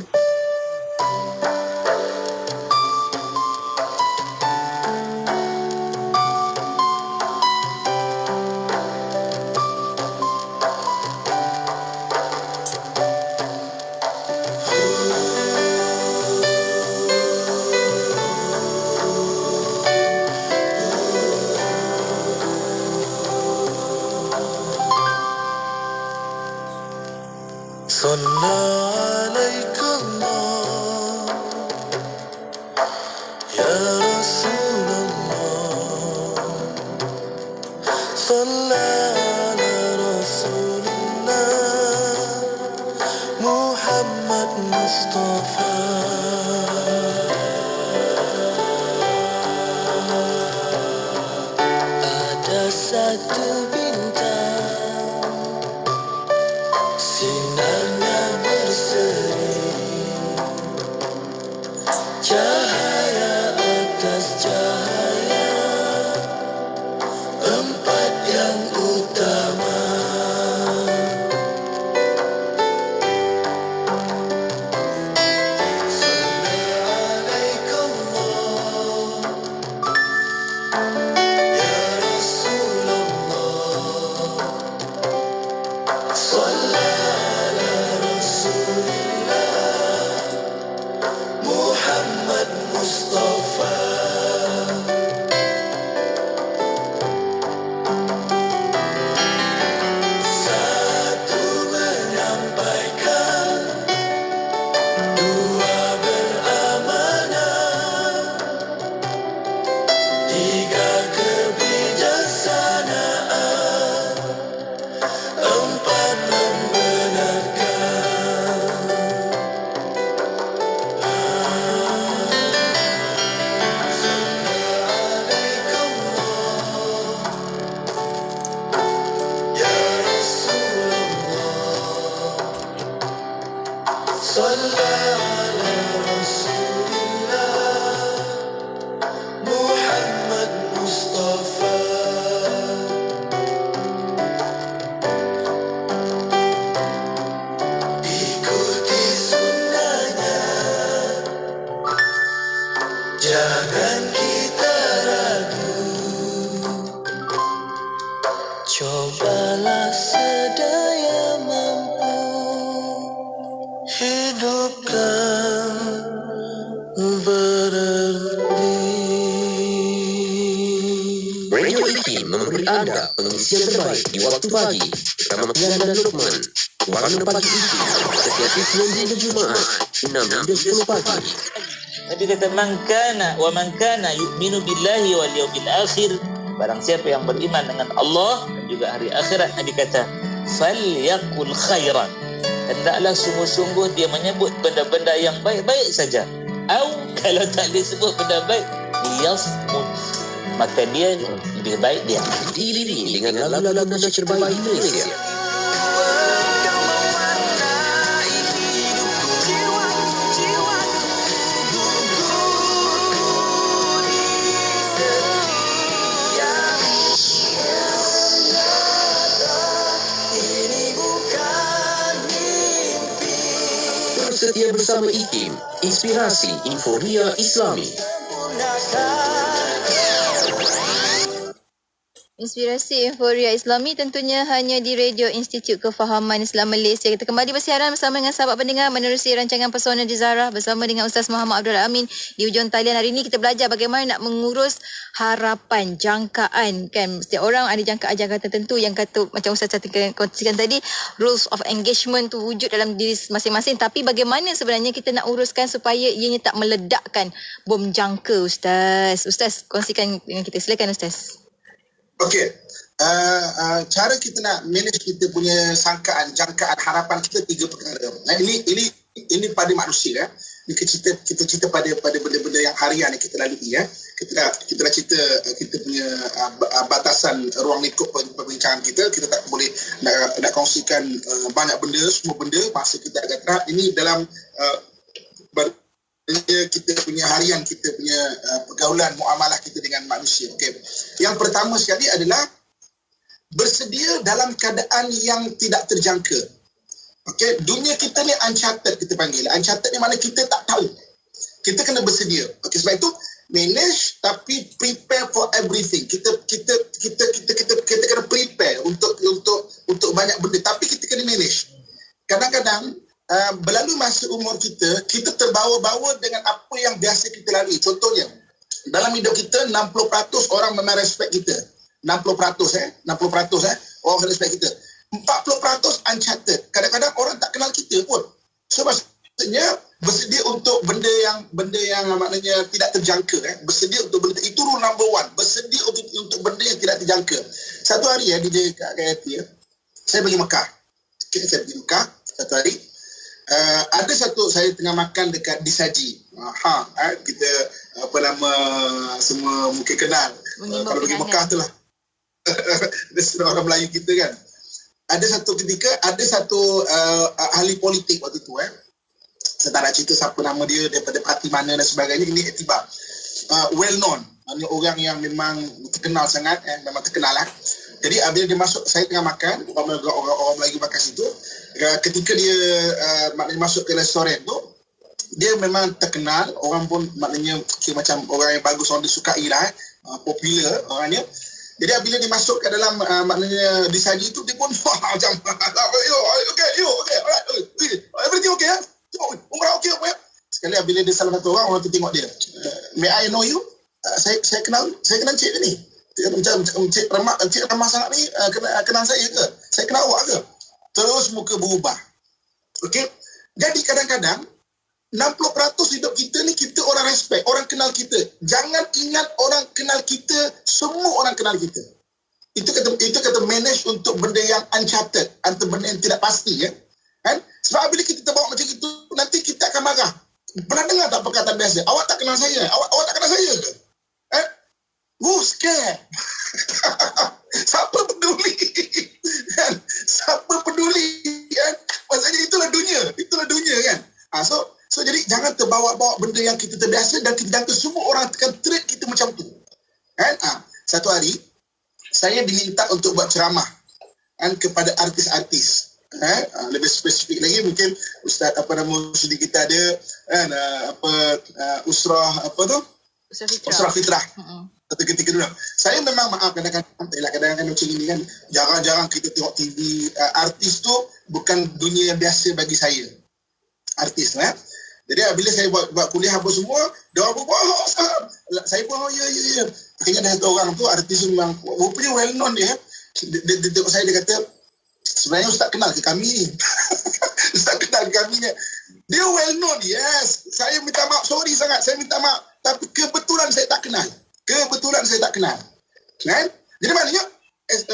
Pengisian terbaik di waktu pagi bersama Pian dan Luqman. Warna Pagi IKIM setiap Isnin hingga Jumaat 6 hingga 10 pagi. Nabi kata man kana yu'minu billahi wal yawmil akhir, barang siapa yang beriman dengan Allah dan juga hari akhirat, Nabi kata falyaqul khairan, hendaklah sungguh-sungguh dia menyebut benda-benda yang baik-baik saja. Atau kalau tak disebut benda baik, liyasmut, maka dia lebih baik dia. Diiringi dengan lagu-lagu nasyid terbaik Indonesia. Setia bersama bersama IKIM, Inspirasi Inforia Islami. Inspirasi Inforia Islami tentunya hanya di Radio Institut Kefahaman Islam Malaysia. Kita kembali bersiaran bersama dengan sahabat pendengar menerusi rancangan Pesona di Zahra bersama dengan Ustaz Muhammad Abdul Amin. Di hujung talian hari ini kita belajar bagaimana nak mengurus harapan, jangkaan kan. Setiap orang ada jangkaan tertentu yang kata macam Ustaz kongsikan tadi, rules of engagement tu wujud dalam diri masing-masing, tapi bagaimana sebenarnya kita nak uruskan supaya ianya tak meledakkan bom jangka Ustaz. Ustaz kongsikan dengan kita. Silakan Ustaz. Okey, cara kita nak manage kita punya sangkaan, jangkaan, harapan kita 3 perkara. Ini pada manusia. Ini kita cerita pada benda-benda yang harian yang kita lalui. Kita dah cerita kita punya batasan ruang lingkup perbincangan kita. Kita tak boleh nak kongsikan banyak benda, semua benda masa kita agak terhad. Ini dalam kita punya harian, kita punya pergaulan, muamalah kita dengan manusia. Okay. Yang pertama sekali adalah bersedia dalam keadaan yang tidak terjangka. Okay. Dunia kita ni uncharted, kita panggil. Uncharted ni mana kita tak tahu. Kita kena bersedia. Okay. Sebab itu manage tapi prepare for everything. Kita kena prepare untuk banyak benda, tapi kita kena manage. Kadang-kadang berlalu masa umur kita terbawa-bawa dengan apa yang biasa kita lalui. Contohnya, dalam hidup kita 60% orang memang respect kita. 60% orang respect kita. 40% uncharted. Kadang-kadang orang tak kenal kita pun. So maksudnya bersedia untuk benda yang maknanya tidak terjangka. Bersedia untuk benda itu rule number 1. Bersedia untuk benda yang tidak terjangka. Satu hari DJ Kak Gayati, saya pergi Mekah. Okay, saya pergi Mekah satu hari. Ada satu saya tengah makan dekat Disaji. Kita semua mungkin kenal. Kalau pergi Mekah tu lah. Orang Melayu kita kan. Ada satu ketika ada satu ahli politik waktu tu. Saya tak nak cerita siapa nama dia, daripada parti mana dan sebagainya. Ini etibar. Well known. Ini orang yang memang terkenal sangat. Memang terkenal lah. Jadi bila dia masuk, saya tengah makan, orang Melayu makan situ. Ketika dia maknanya masuk ke restoran tu, dia memang terkenal. Orang pun maknanya macam orang yang bagus, orang disukai lah, popular orangnya. Jadi bila dia masuk ke dalam maknanya disaji tu, dia pun macam okay, alright, everything okay umrah okay apa ya. Sekali bila dia salah satu orang tu tengok dia, may I know you? Saya kenal cik ni. Macam cik ramah sangat ni, kenal saya ke? Saya kenal awak ke? Terus muka berubah. Okey. Jadi kadang-kadang 60% hidup kita ni kita orang respect, orang kenal kita. Jangan ingat orang kenal kita, semua orang kenal kita. Itu kata manage untuk benda yang uncharted, atau benda yang tidak pasti kan? Sebab bila kita terbawa macam itu, nanti kita akan marah. Pernah dengar tak perkataan biasa? Awak tak kenal saya. Awak tak kenal saya ke? Who's scared? Siapa peduli? Siapa peduli? Maksudnya itulah dunia kan. So jadi jangan terbawa-bawa benda yang kita terbiasa dan kita semua orang akan treat kita macam tu. Satu hari saya diminta untuk buat ceramah kepada artis-artis. Lebih spesifik lagi mungkin Ustaz Ustaz kita ada Usrah Usrah Fitrah. Satu ketika dulu. Saya memang maaf kadang-kadang macam ini kan. Jarang-jarang kita tengok TV. Artis tu bukan dunia yang biasa bagi saya. Artis Jadi bila saya buat kuliah apa semua, dia orang buat saya pun ya. Akhirnya ada satu orang tu artis memang rupanya well known dia. Dia tengok saya, dia kata sebenarnya Ustaz kenal ke kami ni? Ustaz kenal ke kami ni? Dia well known, yes. Saya minta maaf, sorry sangat, saya minta maaf. Tapi kebetulan saya tak kenal. Kan? Jadi maknanya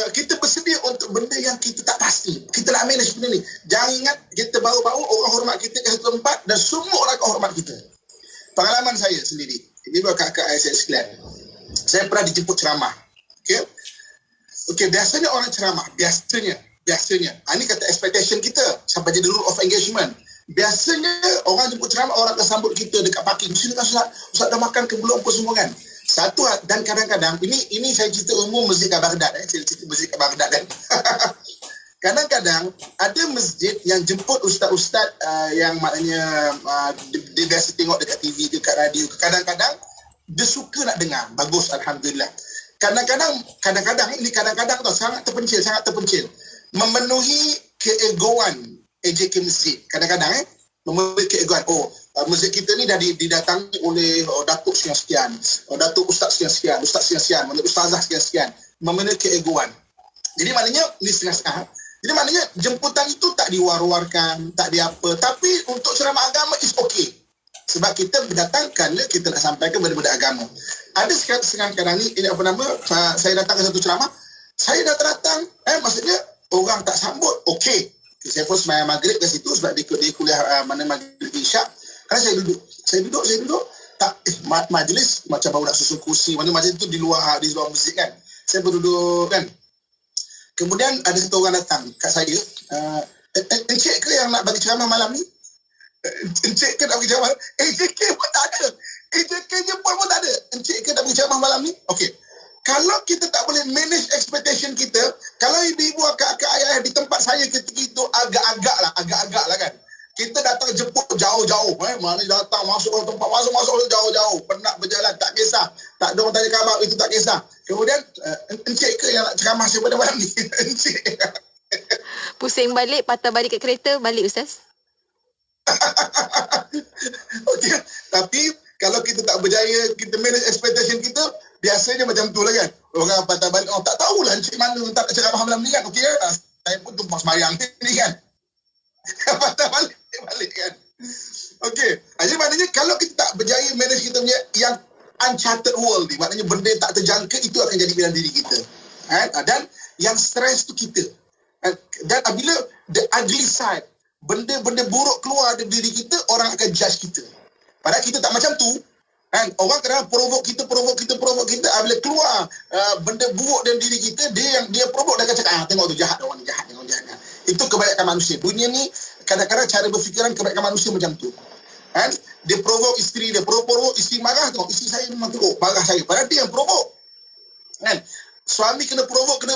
kita bersedia untuk benda yang kita tak pasti. Kita nak manage benda ni. Jangan ingat kita baru-baru orang hormat kita ke satu tempat dan semua orang akan hormat kita. Pengalaman saya sendiri. Ini buat kakak saya sekalian. Saya pernah dijemput ceramah. Okey, biasanya orang ceramah. Biasanya. Ini kata expectation kita. Sampai jadi rule of engagement. Biasanya orang jemput ceramah, orang akan sambut kita dekat parking. Sini kan Ustaz dah makan ke belum apa semua kan? Satu, dan kadang-kadang ini saya cerita umum Masjid Baghdad. Saya cerita Masjid Baghdad kan. Kadang-kadang ada masjid yang jemput ustaz-ustaz yang maknanya dia biasa tengok dekat TV, dekat radio. Kadang-kadang dia suka nak dengar. Bagus, alhamdulillah. Kadang-kadang ini kadang-kadang tu sangat terpencil. Memenuhi keegoan AJK masjid. Kadang-kadang memenuhi keegoan. Masjid kita ni dah didatangi oleh datuk sekian-sekian, datuk ustaz sekian-sekian, ustaz sekian-sekian, ustazah sekian-sekian. Memenuhi keegoan. Jadi maknanya ni setengah-setengah. Jadi maknanya jemputan itu tak diwar-warkan, tak di apa. Tapi untuk ceramah agama is okay. Sebab kita berdatangkan, kita nak sampaikan benda-benda agama. Ada sekarang ni, ini apa nama, saya datang ke satu ceramah, saya datang, maksudnya orang tak sambut, okay. Saya pun sembahyang maghrib kat situ sebab dia kuliah mana maghrib isyak. Kan saya duduk. Tak, majlis macam baru nak susun kursi, mana majlis tu di luar masjid kan. Saya berduduk kan. Kemudian ada satu orang datang kat saya, encik ke yang nak bagi ceramah malam ni? Encik ke nak bagi ceramah? EJK pun tak ada. EJK-nya pun tak ada. Encik ke nak bagi ceramah malam ni? Okey. Kalau kita tak boleh manage expectation kita, kalau ibu-ibu, akak-akak, ayah di tempat saya ketika itu agak-agak lah kan. Kita datang jemput jauh-jauh. Mana datang, masuk tempat, masuk jauh-jauh. Penat berjalan, tak kisah. Tak ada orang tanya khabar, itu tak kisah. Kemudian, encik ke yang nak ceramah saya pada malam ni? Encik. Pusing balik, patah balik kat kereta, balik Ustaz. Okey. Tapi, kalau kita tak berjaya, kita manage expectation kita, biasanya macam tu lah kan. Orang patah balik, tak tahulah encik mana tak nak ceramah malam ni kan. Okey, saya pun tumpah semayang ni kan. Patah balik kan. Okey. Jadi maknanya kalau kita tak berjaya manage kita punya yang uncharted world ni, maknanya benda yang tak terjangka, itu akan jadi dalam diri kita. Dan yang stres tu kita. Dan apabila the ugly side, benda-benda buruk keluar dari diri kita, orang akan judge kita. Padahal kita tak macam tu. Orang kadang provoke kita. Apabila keluar benda buruk dalam diri kita, dia provoke, dia akan cakap, tengok tu jahat orang ni, jahat. Itu kebanyakan manusia. Dunia ni kadang-kadang cara berfikiran kebanyakan manusia macam tu. Dia provoke isteri dia, provoke isteri marah, tengok isteri saya memang teruk, marah saya. Padahal dia yang provoke. Suami kena provoke,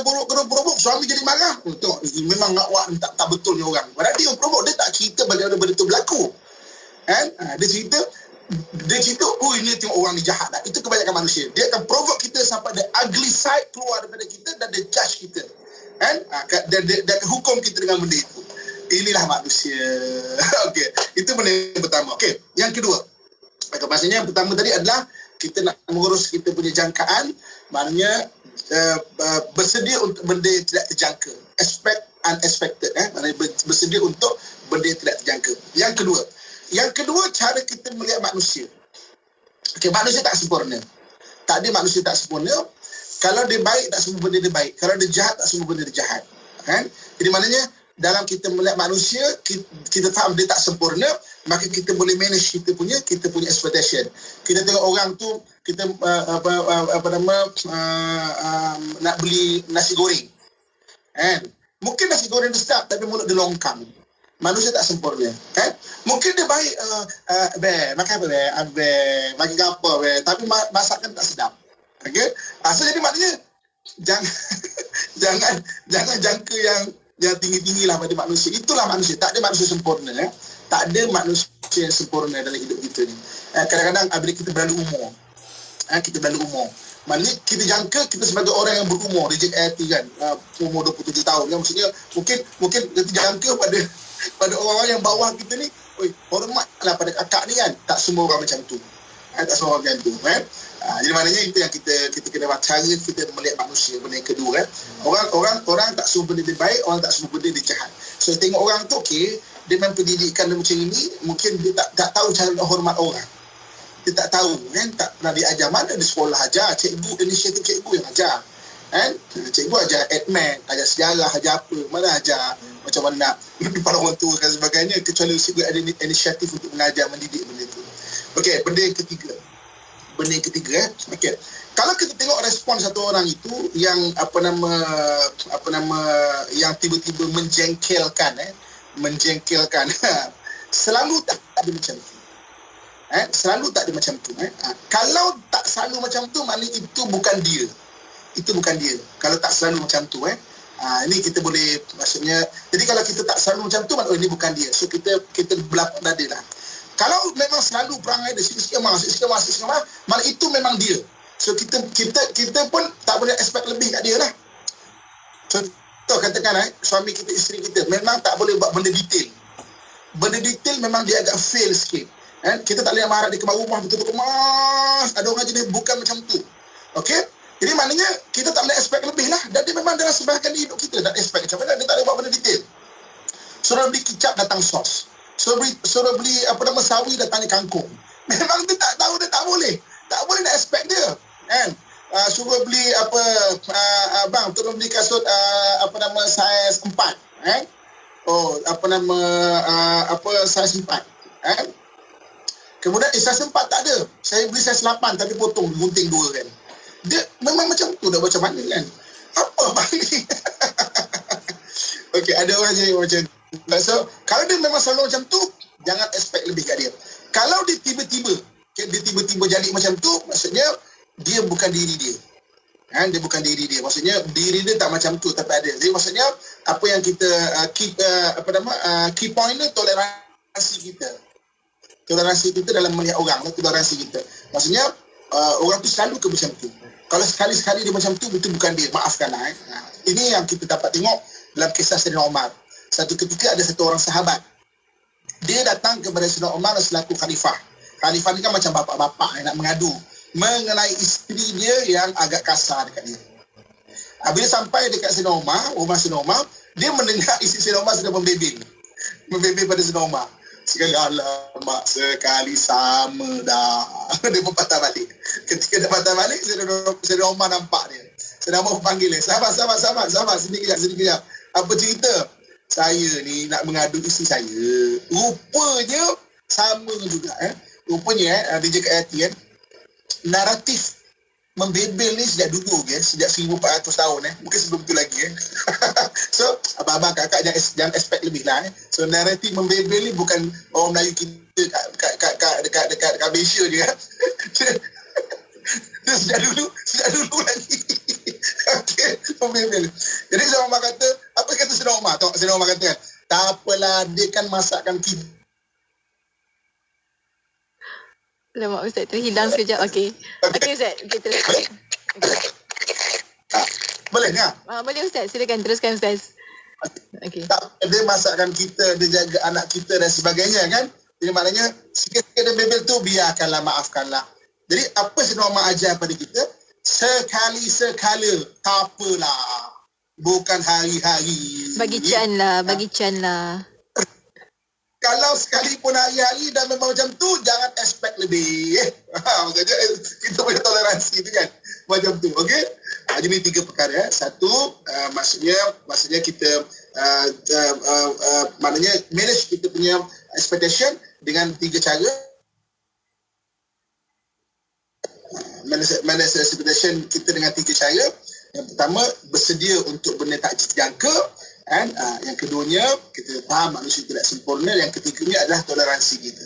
suami jadi marah. Tengok memang awak tak betul ni orang. Padahal dia yang provoke, dia tak cerita bagaimana benda tu berlaku. Dia cerita, ini tengok orang ni jahat lah. Itu kebanyakan manusia. Dia akan provoke kita sampai the ugly side keluar daripada kita dan dia judge kita. Dan hukum kita dengan benda itu. Inilah manusia. Okey, itu benda yang pertama. Okey, yang kedua. Maksudnya yang pertama tadi adalah kita nak mengurus kita punya jangkaan, maknanya bersedia untuk benda yang tidak terjangka. Expect unexpected. Maknanya bersedia untuk benda yang tidak terjangka. Yang kedua, cara kita melihat manusia. Okey, manusia tak sempurna. Tak ada manusia tak sempurna. Kalau dia baik, tak semua benda dia baik. Kalau dia jahat, tak semua benda dia jahat. Jadi maknanya, dalam kita melihat manusia, kita faham dia tak sempurna, maka kita boleh manage kita punya expectation. Kita tengok orang tu, kita nak beli nasi goreng. Mungkin nasi goreng dia sedap, tapi mulut dia longkang. Manusia tak sempurna. Mungkin dia baik, makan apa, makan apa, tapi masakan tak sedap. Okay? So jadi maknanya jangan jangka yang tinggi-tinggi lah pada manusia. Itulah manusia. Tak ada manusia sempurna. Tak ada manusia yang sempurna dalam hidup kita ni. Kadang-kadang apabila kita berlalu umur, maknanya kita jangka kita sebagai orang yang berumur, reject IT kan, umur 27 tahun kan. Maksudnya mungkin kita jangka pada orang-orang yang bawah kita ni, hormatlah pada kakak ni kan. Tak semua orang macam tu. Tak semua orang macam tu. Jadi maknanya itu yang kita kena cara kita melihat manusia. Benda yang kedua orang tak semua benda dia baik, orang tak semua benda dia jahat. So tengok orang tu okey, dia main pendidikan dia macam ini, mungkin dia tak tahu cara nak hormat orang. Dia tak tahu kan, tak pernah diajar. Mana di sekolah ajar, inisiatif cikgu yang ajar. Cikgu ajar admin, ajar sejarah, ajar apa, mana ajar macam mana nak pada orang tua dan sebagainya, kecuali cikgu ada inisiatif untuk mengajar, mendidik benda tu. Okey, benda yang ketiga. Okey. Kalau kita tengok respon satu orang itu yang yang tiba-tiba menjengkelkan, selalu tak ada macam tu. Selalu tak ada macam tu. Kalau tak selalu macam tu, maknanya itu bukan dia. Kalau tak selalu macam tu, Ini kita boleh, maksudnya, jadi kalau kita tak selalu macam tu, ini bukan dia. So kita berlaku tadi lah. Kalau memang selalu perangai dia sikit-sikit marah, malah itu memang dia. So kita pun tak boleh expect lebih kat dia lah. Contoh katakan suami kita, isteri kita memang tak boleh buat benda detail. Benda detail memang dia agak fail sikit. Kita tak boleh marah dia kemas rumah betul-betul kemas. Ada orang jenis bukan macam tu. Okey? Jadi maknanya kita tak boleh expect lebih lah. Dan dia memang dalam sebahagian hidup kita tak expect macam mana. Dia tak boleh buat benda detail. Suruh beli kicap datang sos. Suruh beli sawi datangnya kangkung. Memang dia tak tahu, dia tak boleh. Tak boleh nak expect dia. Suruh beli bang, tolong beli kasut saiz 4. Saiz 4. Kemudian saiz 4 tak ada. Saya beli saiz 8 tapi potong gunting 2 kan. Dia memang macam tu, dah macam mana kan. Apa bang ni? Okey, ada orang jadi macam tu. So, kalau dia memang selalu macam tu, jangan expect lebih kat dia. Kalau dia tiba-tiba jadi macam tu, maksudnya dia bukan diri dia. Dia bukan diri dia. Maksudnya diri dia tak macam tu tapi ada. Jadi maksudnya apa yang kita key point ni toleransi kita. Toleransi kita dalam melihat orang, toleransi kita. Maksudnya orang tu selalu ke macam tu. Kalau sekali-sekali dia macam tu, betul bukan dia. Maafkanlah. Ini yang kita dapat tengok dalam kisah Sayyidina Umar. Satu ketika ada satu orang sahabat. Dia datang kepada Sayyidina Umar selaku khalifah. Khalifah ni kan macam bapak-bapak nak mengadu mengenai isteri dia yang agak kasar dekat dia. Bila sampai dekat Sayyidina Umar, dia mendengar isteri Sayyidina Umar sedang membebel pada Sayyidina Umar. Sekali, alamak, sekali sama dah. Dia pun patah balik. Ketika dia patah balik, Sayyidina Umar nampak dia. Sayyidina Umar panggil dia, sahabat, sini kejap. Apa cerita? Saya ni nak mengadu isteri saya. Rupanya sama juga. Rupanya dia cakap hati naratif membebel ni sejak dulu sejak 1400 tahun mungkin sebelum tu lagi So abang-abang kakak jangan expect lebih lah So naratif membebel ni bukan orang Melayu kita dekat Malaysia je Dia sejak dulu lagi Okay, membebel. Jadi Sayyidina Umar kata, apa kata Sayyidina Umar? Tengok Sayyidina Umar kata, tak apalah, dia kan masakkan kita. Alamak Ustaz, terhilang sekejap. Okey Ustaz, kita teruskan. Boleh tak? Boleh Ustaz, silakan teruskan Ustaz. Okay. Dia masakkan kita, dia jaga anak kita dan sebagainya kan. Jadi maknanya sikit-sikit dia bebel tu biarkanlah, maafkanlah. Jadi apa Sayyidina Umar ajar pada kita? Sekali-sekala, tak apalah. Bukan hari-hari. Bagi can lah. Kalau sekalipun hari-hari dah memang macam tu, jangan expect lebih. Maksudnya kita punya toleransi tu kan. Macam tu, okey? Jadi 3 perkara. Satu, maksudnya kita maknanya manage kita punya expectation dengan 3 cara. Manage expectation kita dengan 3 cara. Yang pertama, bersedia untuk benda tak dijangka. Yang keduanya, kita faham manusia tidak sempurna. Yang ketiganya adalah toleransi kita.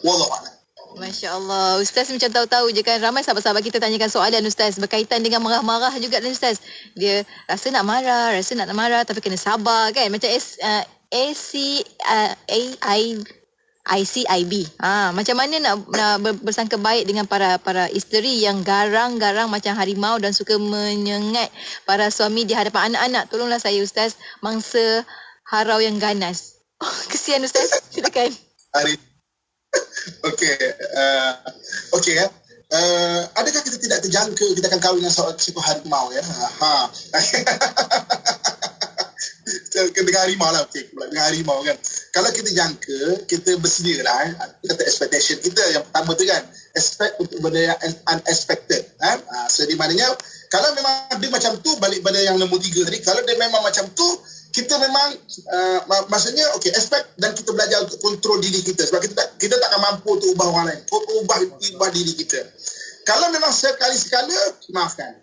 Wallahualam. Masya Allah. Ustaz macam tahu-tahu je kan. Ramai sahabat-sahabat kita tanyakan soalan Ustaz. Berkaitan dengan marah-marah juga dan Ustaz. Dia rasa nak marah tapi kena sabar kan. Macam ICIB. Macam mana nak bersangka baik dengan para isteri yang garang-garang macam harimau dan suka menyengat para suami di hadapan anak-anak. Tolonglah saya Ustaz, mangsa harau yang ganas. Kesian Ustaz. Silakan. Okey. Adakah kita tidak terjangka kita akan kahwin dengan seekor harimau ya? Dengan harimau lah, dengan harimau kan. Kalau kita jangka, kita bersedia lah. Kata expectation kita yang pertama tu kan, expect untuk benda yang unexpected. So di maknanya, kalau memang dia macam tu, balik pada yang nombor 3 tadi, kalau dia memang macam tu, kita memang maksudnya expect dan kita belajar untuk kontrol diri kita sebab kita tak akan mampu untuk ubah orang lain, ubah diri kita. Kalau memang sekali-sekala, maafkan.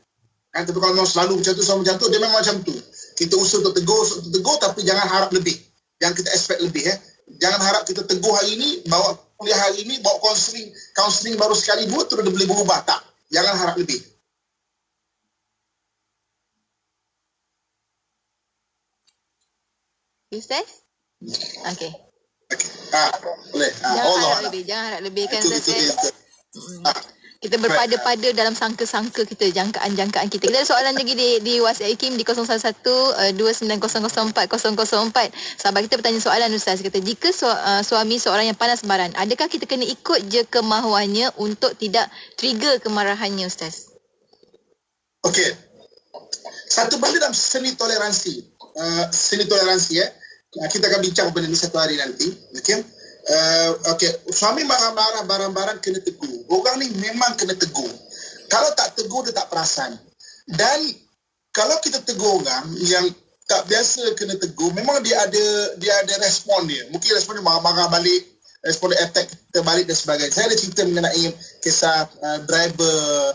Tapi kalau memang selalu macam tu, dia memang macam tu. Kita usaha untuk tegur tapi jangan harap lebih. Jangan kita expect lebih Jangan harap kita tegur hari ni, bawa kuliah hari ni, bawa counselling baru sekali 2 terus dia boleh berubah. Tak. Jangan harap lebih. Okey, Ustaz? Okey. Boleh. Jangan harap lebih kan, Ustaz. Kita berpada-pada dalam sangka-sangka kita, jangkaan-jangkaan kita. Kita ada soalan lagi di WhatsApp IKIM di 0112904004. Sahabat kita bertanya soalan, Ustaz. Kata, jika suami seorang yang panas baran, adakah kita kena ikut je kemahuannya untuk tidak trigger kemarahannya, Ustaz? Okey. Satu benda dalam seni toleransi. Kita akan bincang benda ni satu hari nanti. Okey. Suami marah-marah barang-barang kena tegur. Orang ni memang kena tegur. Kalau tak tegur, dia tak perasan. Dan kalau kita tegur orang yang tak biasa kena tegur, memang dia ada respon dia. Mungkin respon dia marah-marah balik, respon dia attack kita balik dan sebagainya. Saya ada cerita mengenai kisah driver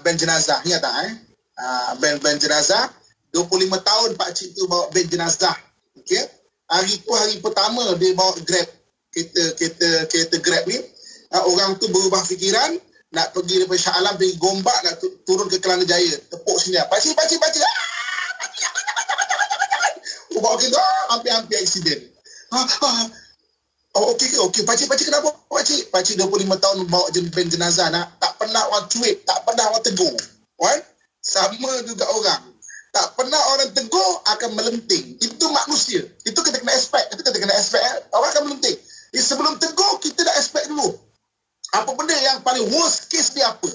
ben jenazah. Ingat tak? Ben jenazah, 25 tahun pakcik tu bawa ben jenazah. Okay? Hari pertama dia bawa Grab. Kereta Grab ni, orang tu berubah fikiran, nak pergi daripada Shah Alam pergi Gombak, nak turun ke Kelana Jaya, tepuk sini, pakcik bawa kereta, hampir aksiden. Okey, pakcik kenapa? Pakcik 25 tahun bawa ben jenazah, tak pernah orang cuit, tak pernah orang tegur. Sama juga orang, tak pernah orang tegur akan melenting. Itu manusia, itu kita kena expect. Orang akan melenting. Sebelum tegur, kita dah expect dulu. Apa benda yang paling worst case dia apa?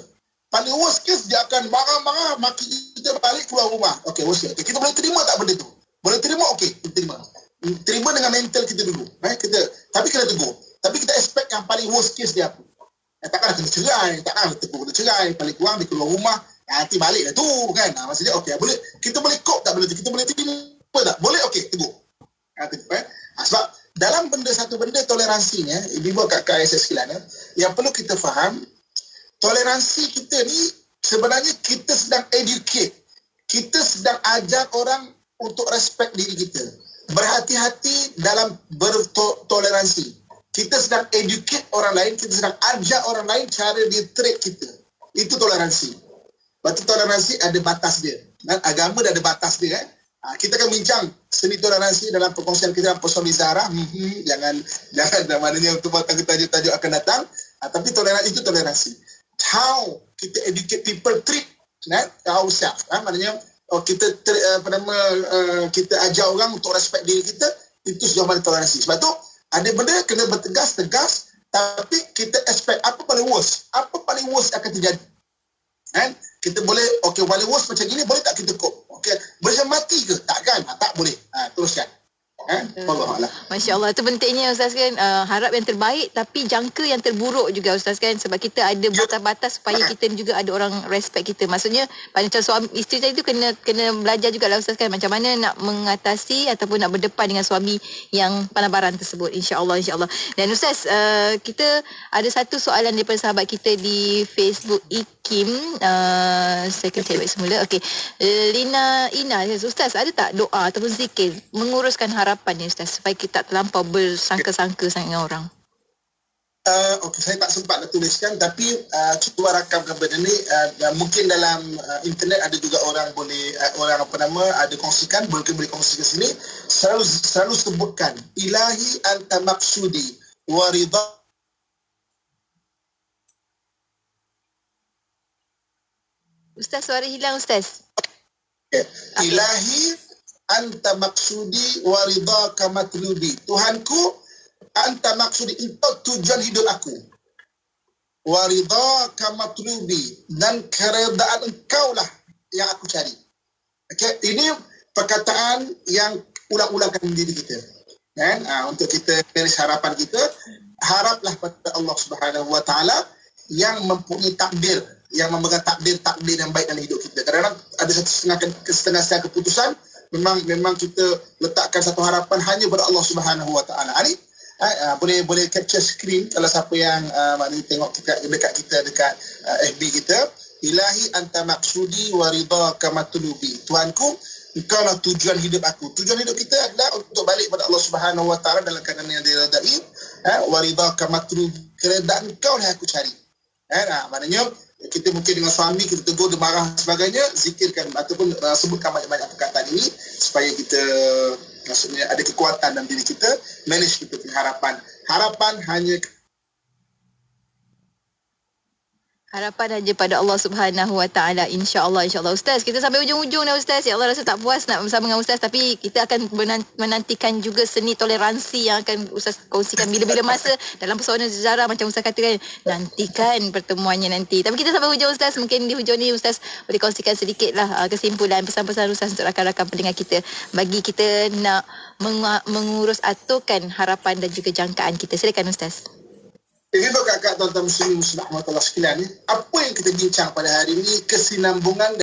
Paling worst case dia akan marah-marah, maki kita balik keluar rumah. Okey, worst case. Kita boleh terima tak benda tu? Boleh terima? Okey, kita terima. Terima dengan mental kita dulu. Tapi kena tegur. Tapi kita expect yang paling worst case dia apa? Takkan kena cerai, takkan tegur kena cerai, paling kurang dia keluar rumah, nanti balik dah tu kan. Maksudnya okey, boleh, kita boleh cope tak benda tu? Kita boleh terima tak? Boleh, okey, tegur. Sebab dalam satu benda toleransinya, ibu kakak saya sekalian, yang perlu kita faham, toleransi kita ni sebenarnya kita sedang educate. Kita sedang ajar orang untuk respect diri kita. Berhati-hati dalam bertoleransi. Kita sedang educate orang lain, kita sedang ajar orang lain cara dia treat kita. Itu toleransi. Berarti toleransi ada batas dia. Dan agama dah ada batas dia kan. Kita akan bincang seni toleransi dalam perkongsian kita dalam Pesona Izharah. Jangan maknanya untuk tajuk-tajuk akan datang. Tapi toleransi itu toleransi. How kita educate people treat ourselves. Maknanya kita ajar orang untuk respect diri kita, itu sejauh mana toleransi. Sebab tu ada benda kena bertegas, tapi kita expect apa paling worst akan terjadi. Kita boleh, paling worst macam gini, boleh tak kita cope? Boleh mati ke? Takkan? Tak boleh. Teruskan. Masya Allah, itu pentingnya Ustaz kan. Harap yang terbaik tapi jangka yang terburuk juga Ustaz kan. Sebab kita ada batas-batas supaya kita juga ada orang respect kita. Maksudnya macam suami isteri tadi tu kena belajar juga lah Ustaz kan, macam mana nak mengatasi ataupun nak berdepan dengan suami yang panabaran tersebut. InsyaAllah. Dan Ustaz, kita ada satu soalan daripada sahabat kita di Facebook IKIM. Saya akan cek baik semula. Okey, Lina Ina, Ustaz ada tak doa ataupun zikir menguruskan harapan ni Ustaz, supaya kita tak terlampau bersangka-sangka sangat dengan orang? Saya tak sempat nak tuliskan, tapi cuba rakamkan benda ni. Mungkin dalam internet ada juga orang ada kongsikan, boleh kongsikan sini. Selalu sebutkan ilahi anta maksudi wa ridha. Ustaz, suara hilang Ustaz. Ilahi anta maksudi wa ridhaka matlubi. Tuhanku, anta maksudi, engkau tujuan hidup aku. Wa ridhaka matlubi, dan keredaan engkau lah yang aku cari. Ini perkataan yang ulang-ulangkan diri kita. Untuk kita beres harapan kita, haraplah pada Allah Subhanahu Wa Taala yang mempunyai takdir, yang memegang takdir yang baik dalam hidup kita. Kadang-kadang ada setengah keputusan, memang kita letakkan satu harapan hanya pada Allah Subhanahu Wa Taala. Ni boleh capture screen kalau siapa yang maknanya tengok dekat kita dekat FB kita. Ilahi anta maksudi wa ridhaka matlubi. Tuhanku, engkau lah tujuan hidup aku. Tujuan hidup kita adalah untuk balik pada Allah Subhanahu Wa Taala dalam keadaan yang diredai. Wa ridhaka matlubi, keredaan engkau lah aku cari. Maknanya kita mungkin dengan suami kita tegur, dia marah sebagainya, zikirkan ataupun sebutkan banyak-banyak perkataan ini supaya kita Maksudnya ada kekuatan dalam diri kita manage kita punya harapan. Harapan hanya hanya pada Allah Subhanahu Wa Taala, insya-Allah. Ustaz, kita sampai hujung-hujung dah Ustaz. Ya Allah, rasa tak puas nak bersama dengan Ustaz, tapi kita akan menantikan juga seni toleransi yang akan Ustaz kongsikan bila-bila masa dalam persoalan sejarah macam Ustaz katakan. Nantikan pertemuannya nanti. Tapi kita sampai hujung Ustaz, mungkin di hujung ni Ustaz boleh kongsikan sedikitlah kesimpulan pesan-pesan Ustaz untuk rakan-rakan pendengar kita bagi kita nak mengurus aturkan harapan dan juga jangkaan kita. Silakan Ustaz. Jadi kakak tuan-tuan muslimin muslimat sekalian, apa yang kita bincang pada hari ini kesinambungan